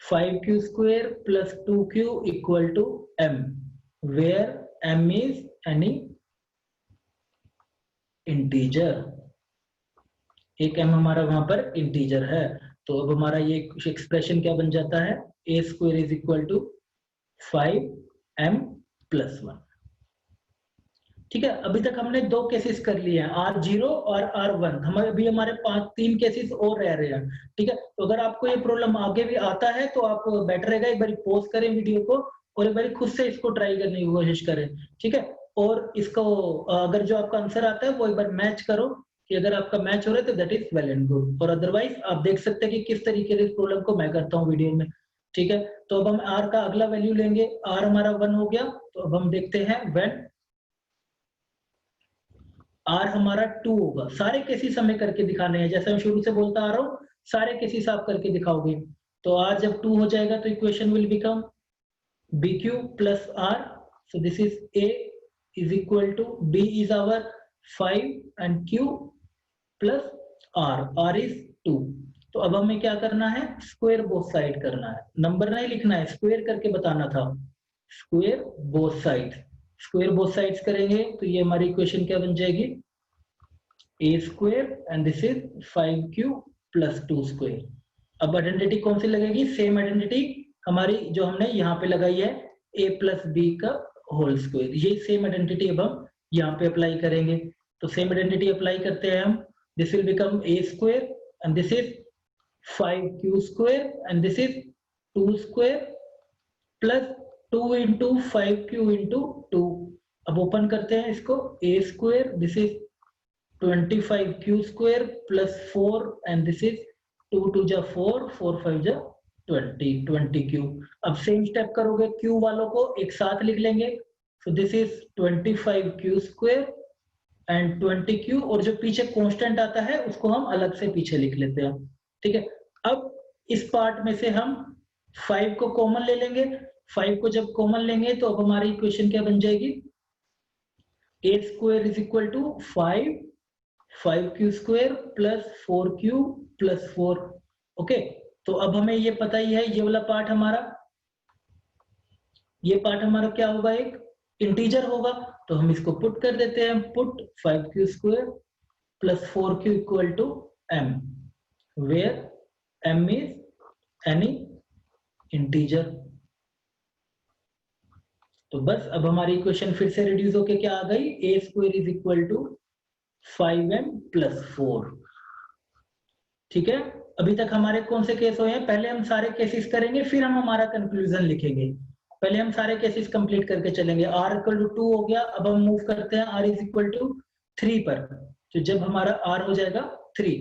5q² plus 2q equal to m where m is any integer. एक m हमारा वहां पर इंटीजर है। तो अब हमारा ये एक्सप्रेशन क्या बन जाता है, a² is equal to 5m plus 1। ठीक है, अभी तक हमने 2 केसेस कर लिए हैं, R0 और R1। हमारे अभी हमारे 3 केसेस और रह रहे हैं। ठीक है, तो अगर आपको ये प्रॉब्लम आगे भी आता है तो आप बेटर रहेगा एक बार पॉज करें वीडियो को और एक बार खुद से इसको ट्राई करने की कोशिश करें। ठीक है, और इसको अगर जो आपका आंसर आता है वो एक बार मैच करो, कि अगर आपका मैच हो रहा है तो that is well and good, और अदरवाइज आप देख सकते हैं कि किस तरीके से इस प्रॉब्लम को मैं करता हूँ वीडियो में। ठीक है, तो अब हम r का अगला वैल्यू लेंगे, r हमारा 1 हो गया, तो अब हम देखते हैं व्हेन r हमारा 2 होगा। सारे केसेस हमें करके दिखाने हैं, जैसे मैं शुरू से बोलता आ रहा हूँ, सारे केसेस आप करके दिखाओगे। तो r जब 2 हो जाएगा तो equation will become bq plus r, so this is a is equal to b is our 5 and q plus r is 2। तो अब हमें क्या करना है, स्क्वायर बोथ साइड करना है, नंबर नहीं लिखना है, स्क्वायर करके बताना था, square both side. Square both sides करेंगे तो ये हमारी इक्वेशन क्या बन जाएगी, a square and this is 5q plus 2 square. अब आइडेंटिटी कौन सी लगेगी, सेम आइडेंटिटी हमारी जो हमने यहाँ पे लगाई है, a plus b का होल स्क्वायर, ये सेम आइडेंटिटी अब हम यहाँ पे अप्लाई करेंगे। तो सेम आइडेंटिटी अप्लाई करते हैं हम, this will become a square and this is 5q square and this is 2 square plus 2 into 5q into 2। अब ओपन करते हैं इसको, a square this is 25q square plus 4 and this is 2 2 जा 4 4 5 जा 20q। अब सेम स्टेप करोगे, q वालों को एक साथ लिख लेंगे, सो this is 25q square and 20q, और जो पीछे कांस्टेंट आता है उसको हम अलग से पीछे लिख लेते हैं। ठीक है, अब इस पार्ट में से हम 5 को कॉमन ले लेंगे, 5 को जब कॉमन लेंगे तो अब हमारी इक्वेशन क्या बन जाएगी, a square is equal to 5q square plus 4q plus 4। Okay, तो अब हमें ये पता ही है, ये वाला पार्ट हमारा, ये पार्ट हमारा क्या होगा, एक इंटीजर होगा, तो हम इसको पुट कर देते हैं, put 5q square plus 4q equal to m, where m is any integer. तो बस अब हमारी इक्वेशन फिर से रिड्यूस होके क्या आ गई, a square is equal to 5m plus 4। ठीक है, अभी तक हमारे कौन से केस हुए हैं, पहले हम सारे केसेस करेंगे फिर हम हमारा कंक्लूजन लिखेंगे। पहले हम सारे केसेस कंप्लीट करके चलेंगे। r इक्वल टू 2 हो गया, अब हम मूव करते हैं r इज इक्वल टू 3 पर। तो जब हमारा r हो जाएगा 3,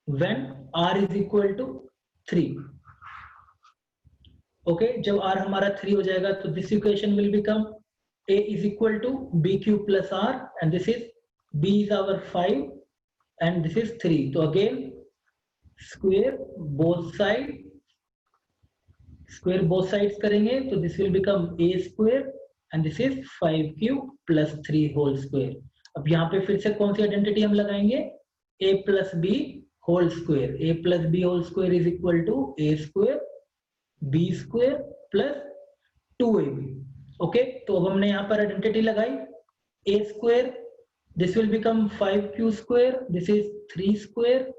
when r is equal to 3, okay, जब r हमारा 3 हो जाएगा तो this equation will become a is equal to bq plus r and this is b is our 5 and this is 3। तो again square both side, square both sides करेंगे तो this will become a square and this is 5q plus 3 whole square. अब यहाँ पे फिर से कौन सी आइडेंटिटी हम लगाएंगे, a plus b whole square, a plus b whole square is equal to a square b square plus 2ab। Okay, तो अब हमने यहाँ पर आइडेंटिटी लगाई, a square this will become 5q square, this is 3 square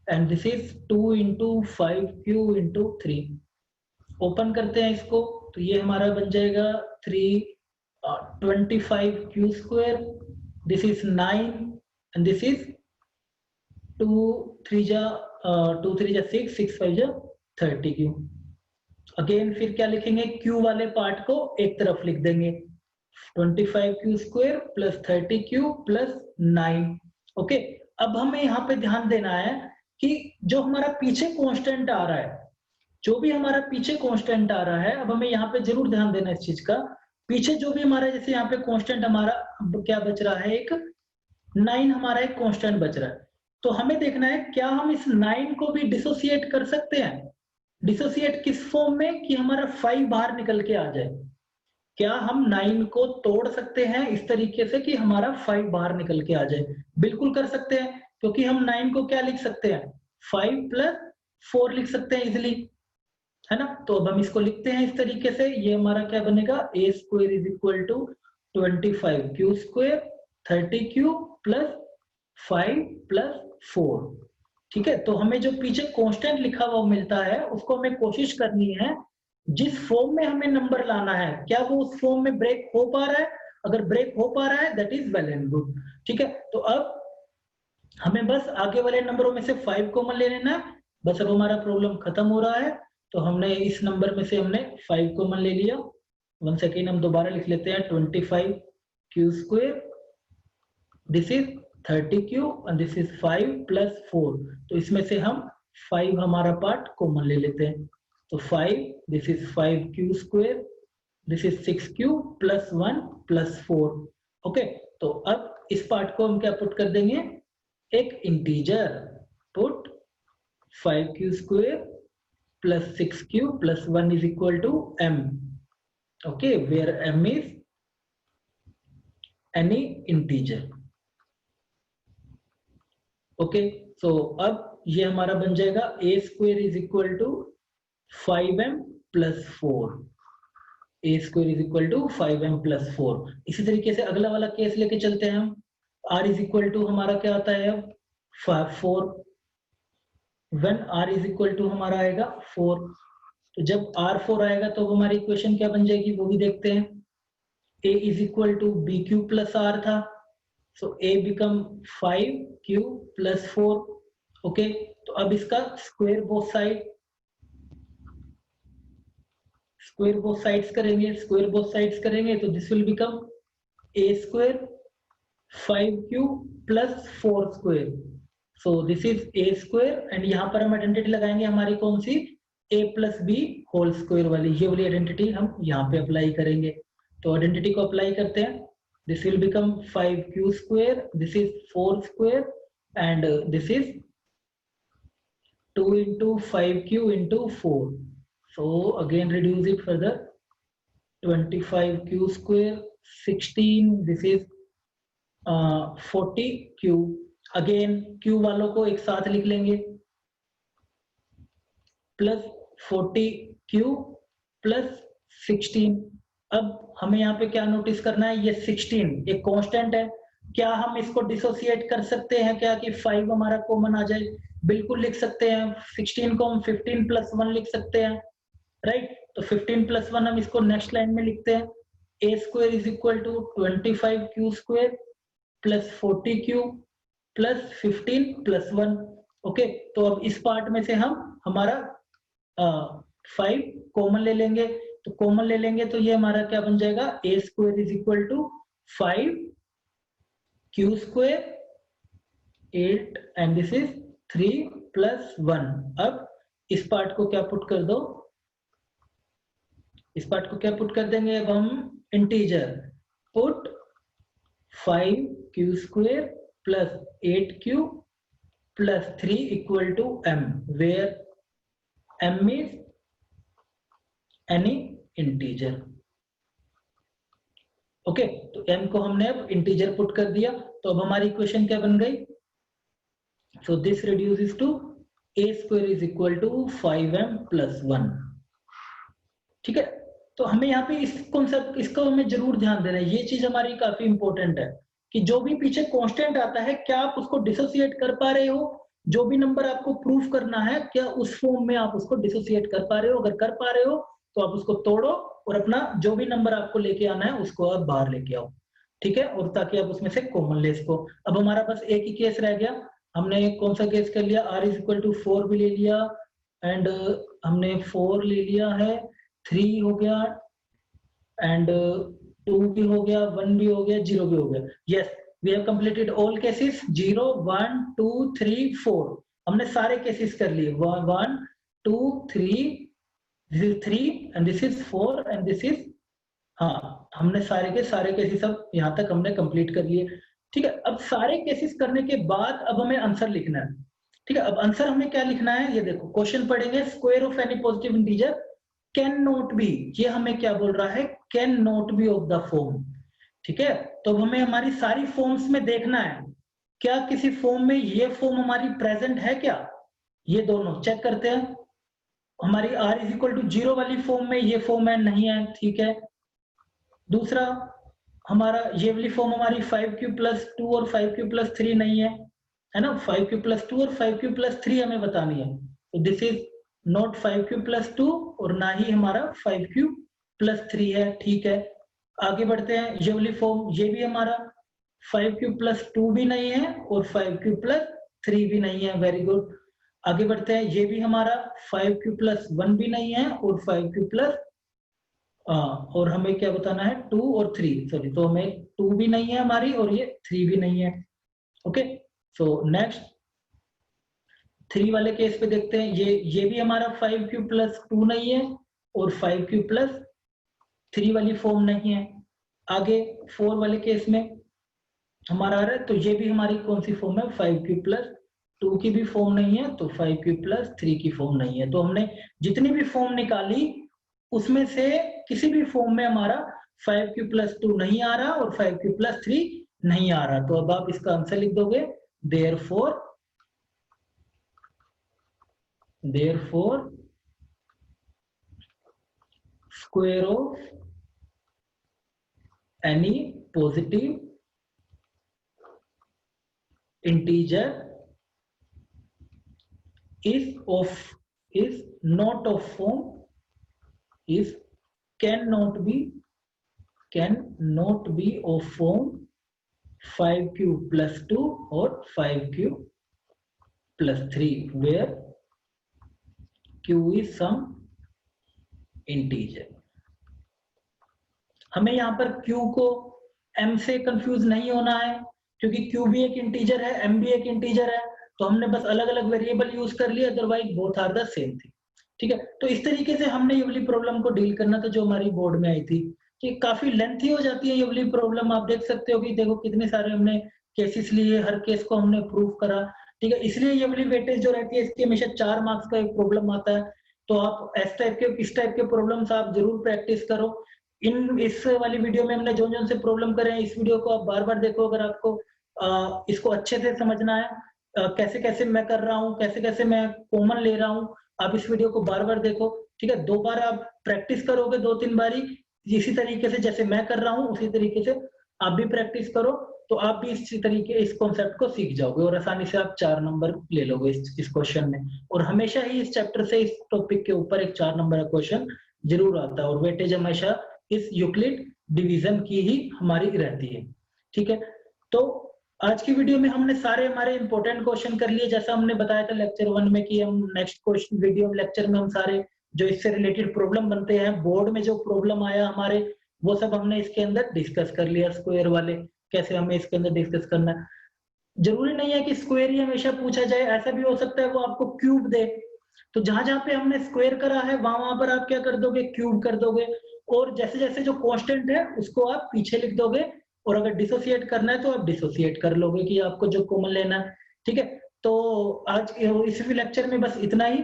and this is 2 into 5q into 3। Open करते हैं इसको, तो ये हमारा बन जाएगा 25q square, this is 9 and this is 2 3 जा 6 6 5 जा 30q। अगेन फिर क्या लिखेंगे, q वाले पार्ट को एक तरफ लिख देंगे, 25q square plus 30q plus 9। Okay, अब हमें यहाँ पे ध्यान देना है कि जो हमारा पीछे कांस्टेंट आ रहा है, जो भी हमारा पीछे कांस्टेंट आ रहा है, अब हमें यहाँ पे जरूर ध्यान देना इस चीज का, पीछे जो भी हमारा, जैसे यहाँ पे कांस्टेंट हमारा क्या बच रहा है, एक 9 हमारा एक कांस्टेंट बच रहा है। तो हमें देखना है क्या हम इस 9 को भी डिसोसिएट कर सकते हैं। डिसोसिएट किस फॉर्म में, कि हमारा 5 बाहर निकल के आ जाए। क्या हम 9 को तोड़ सकते हैं इस तरीके से कि हमारा 5 बाहर निकल के आ जाए? बिल्कुल कर सकते हैं, क्योंकि हम 9 को क्या लिख सकते हैं, 5 प्लस 4 लिख सकते हैं इजिली, है ना। तो अब हम इसको लिखते हैं इस तरीके से, ये हमारा क्या बनेगा, a square is equal to 25q square 30q plus 5 plus 4। ठीक है, तो हमें जो पीछे कांस्टेंट लिखा हुआ मिलता है उसको हमें कोशिश करनी है जिस फॉर्म में हमें नंबर लाना है, क्या वो उस फॉर्म में ब्रेक हो पा रहा है। अगर ब्रेक हो पा रहा है that is well and good. ठीक है, तो अब हमें बस आगे वाले नंबरों में से 5 कॉमन ले लेना है, बस अब हमारा प्रॉब्लम खत्म हो रहा है। तो हमने इस नंबर में से हमने 5 कॉमन ले लिया। 1 सेकेंड, हम दोबारा लिख लेते हैं, 25q square, this is 30q and this is 5 plus 4। तो इसमें से हम 5 हमारा पार्ट कॉमन ले लेते हैं। तो 5, this is 5q square, this is 6q plus 1 plus 4। Okay, तो अब इस पार्ट को हम क्या पुट कर देंगे, एक integer, put 5q square plus 6q plus 1 is equal to m। Okay, where m is any integer. Okay, so अब ये हमारा बन जाएगा a square is equal to 5m plus 4। a square is equal to 5m plus 4। इसी तरीके से अगला वाला केस लेके चलते हैं हम। r इज इक्वल टू हमारा क्या आता है अब 4, when r is equal to हमारा आएगा 4। तो जब r 4 आएगा तो हमारी इक्वेशन क्या बन जाएगी वो भी देखते हैं। a is equal to bq plus r था, so a become 5q plus 4। Okay, तो अब इसका स्क्वायर बोथ साइड्स करेंगे तो this will become a square 5q plus 4 square. So this is a square and यहाँ पर हम आइडेंटिटी लगाएंगे हमारी कौन सी, a plus b whole square वाली, ये वाली आइडेंटिटी हम यहाँ पे अप्लाई करेंगे। तो आइडेंटिटी को अप्लाई करते हैं। This will become 5q square, this is 4 square and this is 2 into 5q into 4. So again reduce it further, 25q square 16, this is 40q। again q वालों को एक साथ लिख लेंगे, प्लस 40q प्लस 16। अब हमें यहाँ पे क्या नोटिस करना है, ये 16 एक कांस्टेंट है, क्या हम इसको डिसोसिएट कर सकते हैं क्या कि 5 हमारा कॉमन आ जाए, बिल्कुल लिख सकते हैं। 16 को हम 15 प्लस 1 लिख सकते हैं, राइट। तो 15 प्लस 1 हम इसको नेक्स्ट लाइन में लिखते हैं, a square is equal to 25q square plus 40q plus 15 plus 1। Okay, तो अब इस पार्ट में से हम हमारा 5 कॉमन ले लेंगे, तो कॉमन ले लेंगे तो ये हमारा क्या बन जाएगा, a square is equal to 5q square 8 and this is 3 plus 1। अब इस पार्ट को क्या पुट कर दो, इस पार्ट को क्या पुट कर देंगे, अब हम integer, put 5q square plus 8q plus 3 equal to m, where m is any integer। Okay, तो m को हमने अब इंटीजर पुट कर दिया, तो अब हमारी इक्वेशन क्या बन गई, so this reduces to a square is equal to 5m plus 1। ठीक है, तो हमें यहाँ पे इस कॉन्सेप्ट, इसको हमें जरूर ध्यान देना है, ये चीज हमारी काफी इंपॉर्टेंट है कि जो भी पीछे कांस्टेंट आता है क्या आप उसको डिसोसिएट कर पा रहे हो, जो भी नंबर आपको प्रूफ करना है क्या उस फॉर्म में आप उसको डिसोसिएट कर पा रहे हो, अगर कर पा रहे हो तो आप उसको तोड़ो और अपना जो भी नंबर आपको लेके आना है उसको आप बाहर लेके आओ। ठीक है, और ताकि आप उसमें से कॉमन ले सको। अब हमारा बस एक ही केस रह गया, हमने कौन सा केस कर लिया, r इज इक्वल टू 4 भी ले लिया एंड हमने 4 ले लिया है, 3 हो गया एंड 2 भी हो गया, 1 भी हो गया, 0 भी हो गया। Yes, we have completed all cases, 0 1 2 3 4 हमने सारे केसेस कर लिए, 1 2 3, this is 3 and this is 4 and this is, हाँ हमने सारे के सारे केसेस अब यहाँ तक हमने कंप्लीट कर लिए। ठीक है, अब सारे केसेस करने के बाद अब हमें आंसर लिखना है। ठीक है, अब आंसर हमें क्या लिखना है, ये देखो क्वेश्चन पढ़ेंगे, square of any positive integer can not be, ये हमें क्या बोल रहा है, can not be of the form. ठीक है, तो हमें हमारी सारी फॉर्म्स में देखना है क्या किसी फॉर्म में ये फॉर्म हमारी प्रेजेंट है क्या, ये दोनों चेक करते हैं। हमारी r इज इक्वल टू 0 वाली फॉर्म में ये फॉर्म है, नहीं है, ठीक है। दूसरा हमारा ये वाली फॉर्म हमारी 5q प्लस 2 और 5q प्लस 3 नहीं है ना, 5q प्लस 2 और 5q प्लस 3 हमें बतानी है, तो this is not 5q plus 2 और ना ही हमारा 5q प्लस 3 है। ठीक है, आगे बढ़ते हैं, ये वाली फॉर्म, ये भी हमारा 5q प्लस 2 भी नहीं है और 5q प्लस 3 भी नहीं है, वेरी गुड। आगे बढ़ते हैं, ये भी हमारा 5q प्लस 1 भी नहीं है और 5q प्लस और हमें क्या बताना है 2 और 3, सॉरी, तो हमें 2 भी नहीं है हमारी और ये 3 भी नहीं है। ओके, सो नेक्स्ट 3 वाले केस पे देखते हैं, ये भी हमारा 5 क्यूब प्लस 2 नहीं है और 5 क्यूब प्लस 3 वाली फॉर्म नहीं है। आगे 4 वाले केस में हमारा आ रहा है, तो ये भी हमारी कौन सी फॉर्म है, 5 क्यूब प्लस 2 की भी फॉर्म नहीं है, तो 5 क्यूब प्लस 3 की फॉर्म नहीं है। तो हमने जितनी भी फॉर्म निकाली उसमें से किसी भी फॉर्म में हमारा 5 क्यूब प्लस 2 नहीं आ रहा और 5 क्यूब प्लस 3 नहीं आ रहा। तो अब आप इसका आंसर लिख दोगे, therefore square of any positive integer is not of form, cannot be of form 5 cube plus 2 or 5 cube plus 3 where q is some integer। हमें यहाँ पर q को m से कंफ्यूज नहीं होना है, क्योंकि q भी एक इंटीजर है, m भी एक इंटीजर है, तो हमने बस अलग अलग वेरिएबल यूज कर लिए, otherwise both are the same थी। ठीक है, तो इस तरीके से हमने ये वाली प्रॉब्लम को डील करना था जो हमारी बोर्ड में आई थी। कि काफी लेंथी हो जाती है ये वाली प्रॉब्लम, आप देख सकते हो कि देखो कितने सारे हमने केसेस लिए, हर केस को हमने प्रूव करा। ठीक है, इसलिए ये वाली वेटेज जो रहती है इसकी हमेशा 4 मार्क्स का एक प्रॉब्लम आता है। तो आप इस टाइप के प्रॉब्लम्स आप जरूर प्रैक्टिस करो। इस वाली वीडियो में हमने जो से प्रॉब्लम करे हैं, इस वीडियो को आप बार बार देखो अगर आपको इसको अच्छे से समझना है, कैसे कैसे मैं कर रहा हूँ, कैसे कैसे मैं कॉमन ले रहा हूँ, आप इस वीडियो को बार बार देखो। ठीक है, 2 बार आप प्रैक्टिस करोगे, 2-3 बारी इसी तरीके से जैसे मैं कर रहा हूँ उसी तरीके से आप भी प्रैक्टिस करो, तो आप भी इसी तरीके इस कॉन्सेप्ट को सीख जाओगे और आसानी से आप 4 नंबर ले लोगे इस क्वेश्चन में। और हमेशा ही इस चैप्टर से इस टॉपिक के ऊपर एक 4 नंबर का क्वेश्चन जरूर आता है और वेटेज हमेशा इस यूक्लिड डिवीजन की ही हमारी रहती है। ठीक है, तो आज की वीडियो में हमने सारे हमारे इंपॉर्टेंट क्वेश्चन कर लिए, जैसा हमने बताया था लेक्चर 1 में कि हम नेक्स्ट क्वेश्चन वीडियो लेक्चर में हम सारे जो इससे रिलेटेड प्रॉब्लम बनते हैं, बोर्ड में जो प्रॉब्लम आया हमारे, वो सब हमने इसके अंदर डिस्कस कर लिया। स्क्वायर वाले कैसे हमें इसके अंदर डिस्कस करना है, जरूरी नहीं है कि स्क्वायर ही हमेशा पूछा जाए, ऐसा भी हो सकता है वो आपको क्यूब दे, तो जहां जहां पे हमने स्क्वायर करा है वहां वहां पर आप क्या कर दोगे, क्यूब कर दोगे, और जैसे जैसे जो कांस्टेंट है उसको आप पीछे लिख दोगे, और अगर डिसोसिएट करना है तो आप डिसोसिएट कर लोगे कि आपको जो कॉमन लेना है। ठीक है, तो आज इस लेक्चर में बस इतना ही।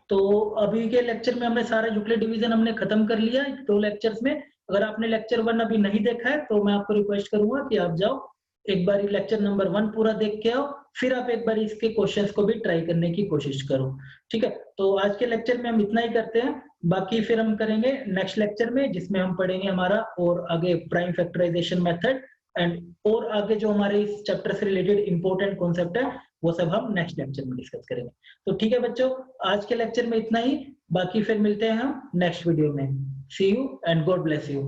तो अभी के लेक्चर में हमने सारा यूक्लिड डिवीजन हमने खत्म कर लिया 2 लेक्चर्स में। अगर आपने लेक्चर 1 अभी नहीं देखा है तो मैं आपको रिक्वेस्ट करूंगा कि आप जाओ एक बार लेक्चर नंबर 1 पूरा देख के आओ, फिर आप एक बार इसके क्वेश्चंस को भी ट्राई करने की कोशिश करो। ठीक है, तो आज के लेक्चर में हम इतना ही करते हैं, बाकी फिर हम करेंगे नेक्स्ट लेक्चर में जिसमें हम पढ़ेंगे हमारा और आगे प्राइम फैक्टराइजेशन मेथड एंड और आगे जो हमारे इस चैप्टर से रिलेटेड इंपॉर्टेंट कॉन्सेप्ट है वो सब हम नेक्स्ट लेक्चर में डिस्कस करेंगे। तो ठीक है बच्चों, आज के लेक्चर में इतना ही, बाकी फिर मिलते हैं हम नेक्स्ट वीडियो में। See you and God bless you.